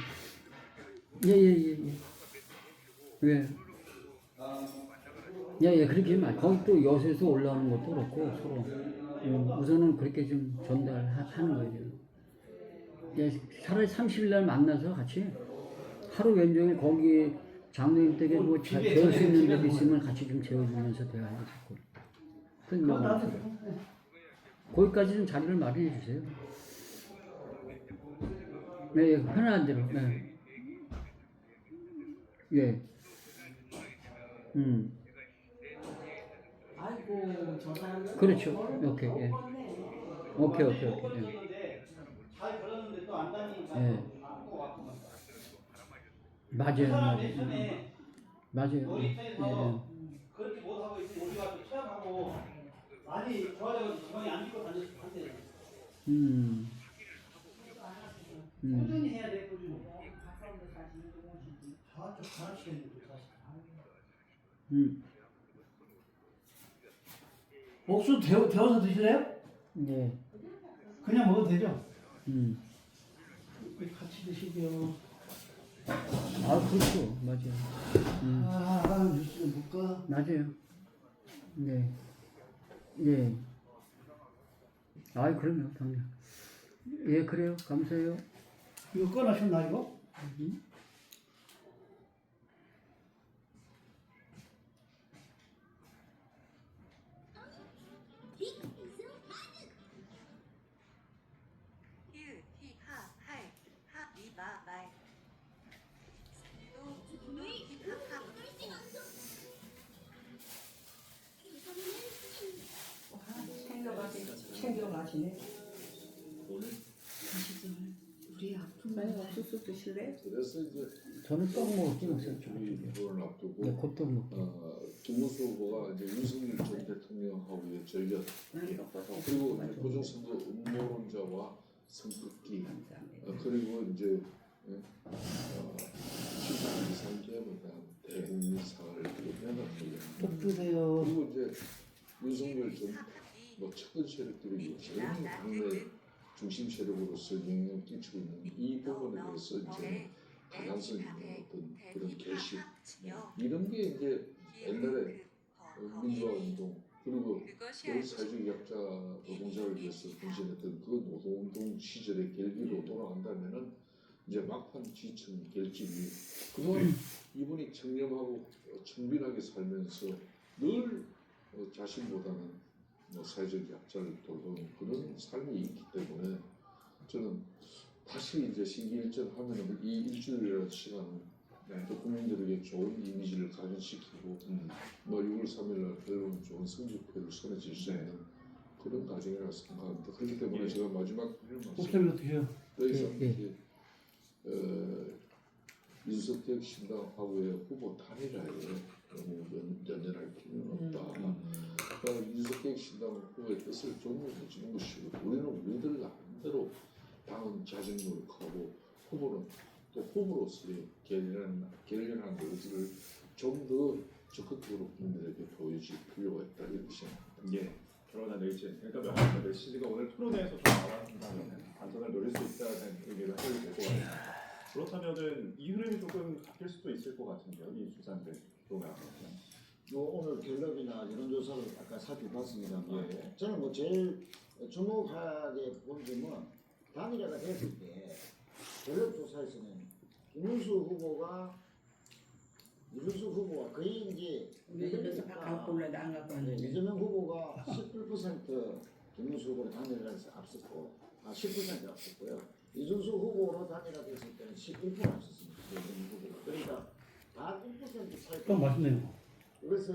예, 그렇게 말. 거기 또 여수에서 올라오는 것도 그렇고 서로 우선은 그렇게 좀 전달하는 거죠. 예, 차라리 30일 날 만나서 같이 하루 왼종일 거기 장로님 댁에 뭐 재울 수 있는 데 있으면 같이 좀 재워주면서 대화해도 좋고. 거기까지 좀 자리를 마련해 주세요. 네, 편안한 대로. 네. 예. 아이고 저 사람은 그렇죠. 오케이. 예. 오케이. 예. 잘 걸었는데 또 안 다니니까. 예. 맞아요. 전에 맞아요. 놀이터에서 예. 그렇게 못하고 있으니 우리가 또 많이 좋아져가지고 지방이 안 죽고 한대. 꾸준히 해야 돼, 꾸준히. 저쪽 하나씩 했는데 사실. 옥수 데워서 드실래요? 네. 그냥 먹어도 되죠? 음. 같이 드시죠. 아, 그렇죠. 맞아요. 뉴스 좀 볼까? 맞아요. 네. 예. 아이, 그럼요, 당연. 예, 그래요. 감사해요. 이거 꺼내셨나, 이거? 챙겨 마시네. 우리 아프면 옥수수 드실래? 그래서 이제 저는 떡 먹었지, 목사님. 이번을 앞두고 네, 곱떡 먹기. 김문수 후보가 이제 윤석열 전 대통령하고의 절견 그리고 고종선거 음모론자와 성급기 그리고 이제 시장 이상계보다 대국민 사활을 면하는 떡 드세요. 그리고 이제 윤석열 전 측근 세력들이 전혀 당내 중심 세력으로서 영향을 끼치고 있는 이 부분에 대해서 이제 타당성 있는 어떤 그런 결심 이런 게 이제 옛날에 민주화 운동 그리고 사회주의 약자 노동자를 위해서 분신했던 그 노동운동 시절의 결기로 돌아간다면은 이제 막판 지청 결집이 그동안 이분이 청렴하고 청빈하게 살면서 늘 자신보다는 사회적 약자를 돌보는 그런 삶이 있기 때문에 저는 다시 이제 신기일전하면은 이 일주일이라는 시간은 또 국민들에게 좋은 이미지를 각인시키고 6월 3일날 결국 좋은 성적표를 선해질 수 있는 그런 과정이라고 생각합니다. 그렇기 때문에 제가 마지막 옥수수 드세요. 더 이상 이제 윤석열 신당하고의 후보 단일화에 너무 연연할 필요는 없다. 윤석열 신당 후보의 뜻을 존중해주는 것이고 우리는 우리들 나름대로 당은 자진 노력하고 후보는 또 후보로서의 결연한 의지를 좀 더 적극적으로 국민들에게 보여줄 필요가 있다 이렇게 생각합니다. 예, 결혼한 의지. 그러니까 명확한 메시지가 오늘 토론회에서 좀 나왔다면 반전을 노릴 수 있다는 의미를 해야 될 것 같아요. 그렇다면은 이 흐름이 조금 바뀔 수도 있을 것 같은데요. 이 주장들 보면. 오늘 갤럽이나 여론조사를 아까 살펴봤습니다만 예. 저는 뭐 제일 주목하게 본 점은 단일화가 됐을 때 갤럽 조사에서는 김문수 후보가 이준수 후보가 거의 이제 그래서 갖고 올라도 안 갖고 왔는데. 이재명 후보가 11% 김문수 후보를 단일화해서 앞섰고 10% 앞섰고요. 이준수 후보로 단일화됐을 때는 11% 앞섰습니다. 이재명 후보가. 그러니까 다 1% 차이. 떡 맛있네요. 그래서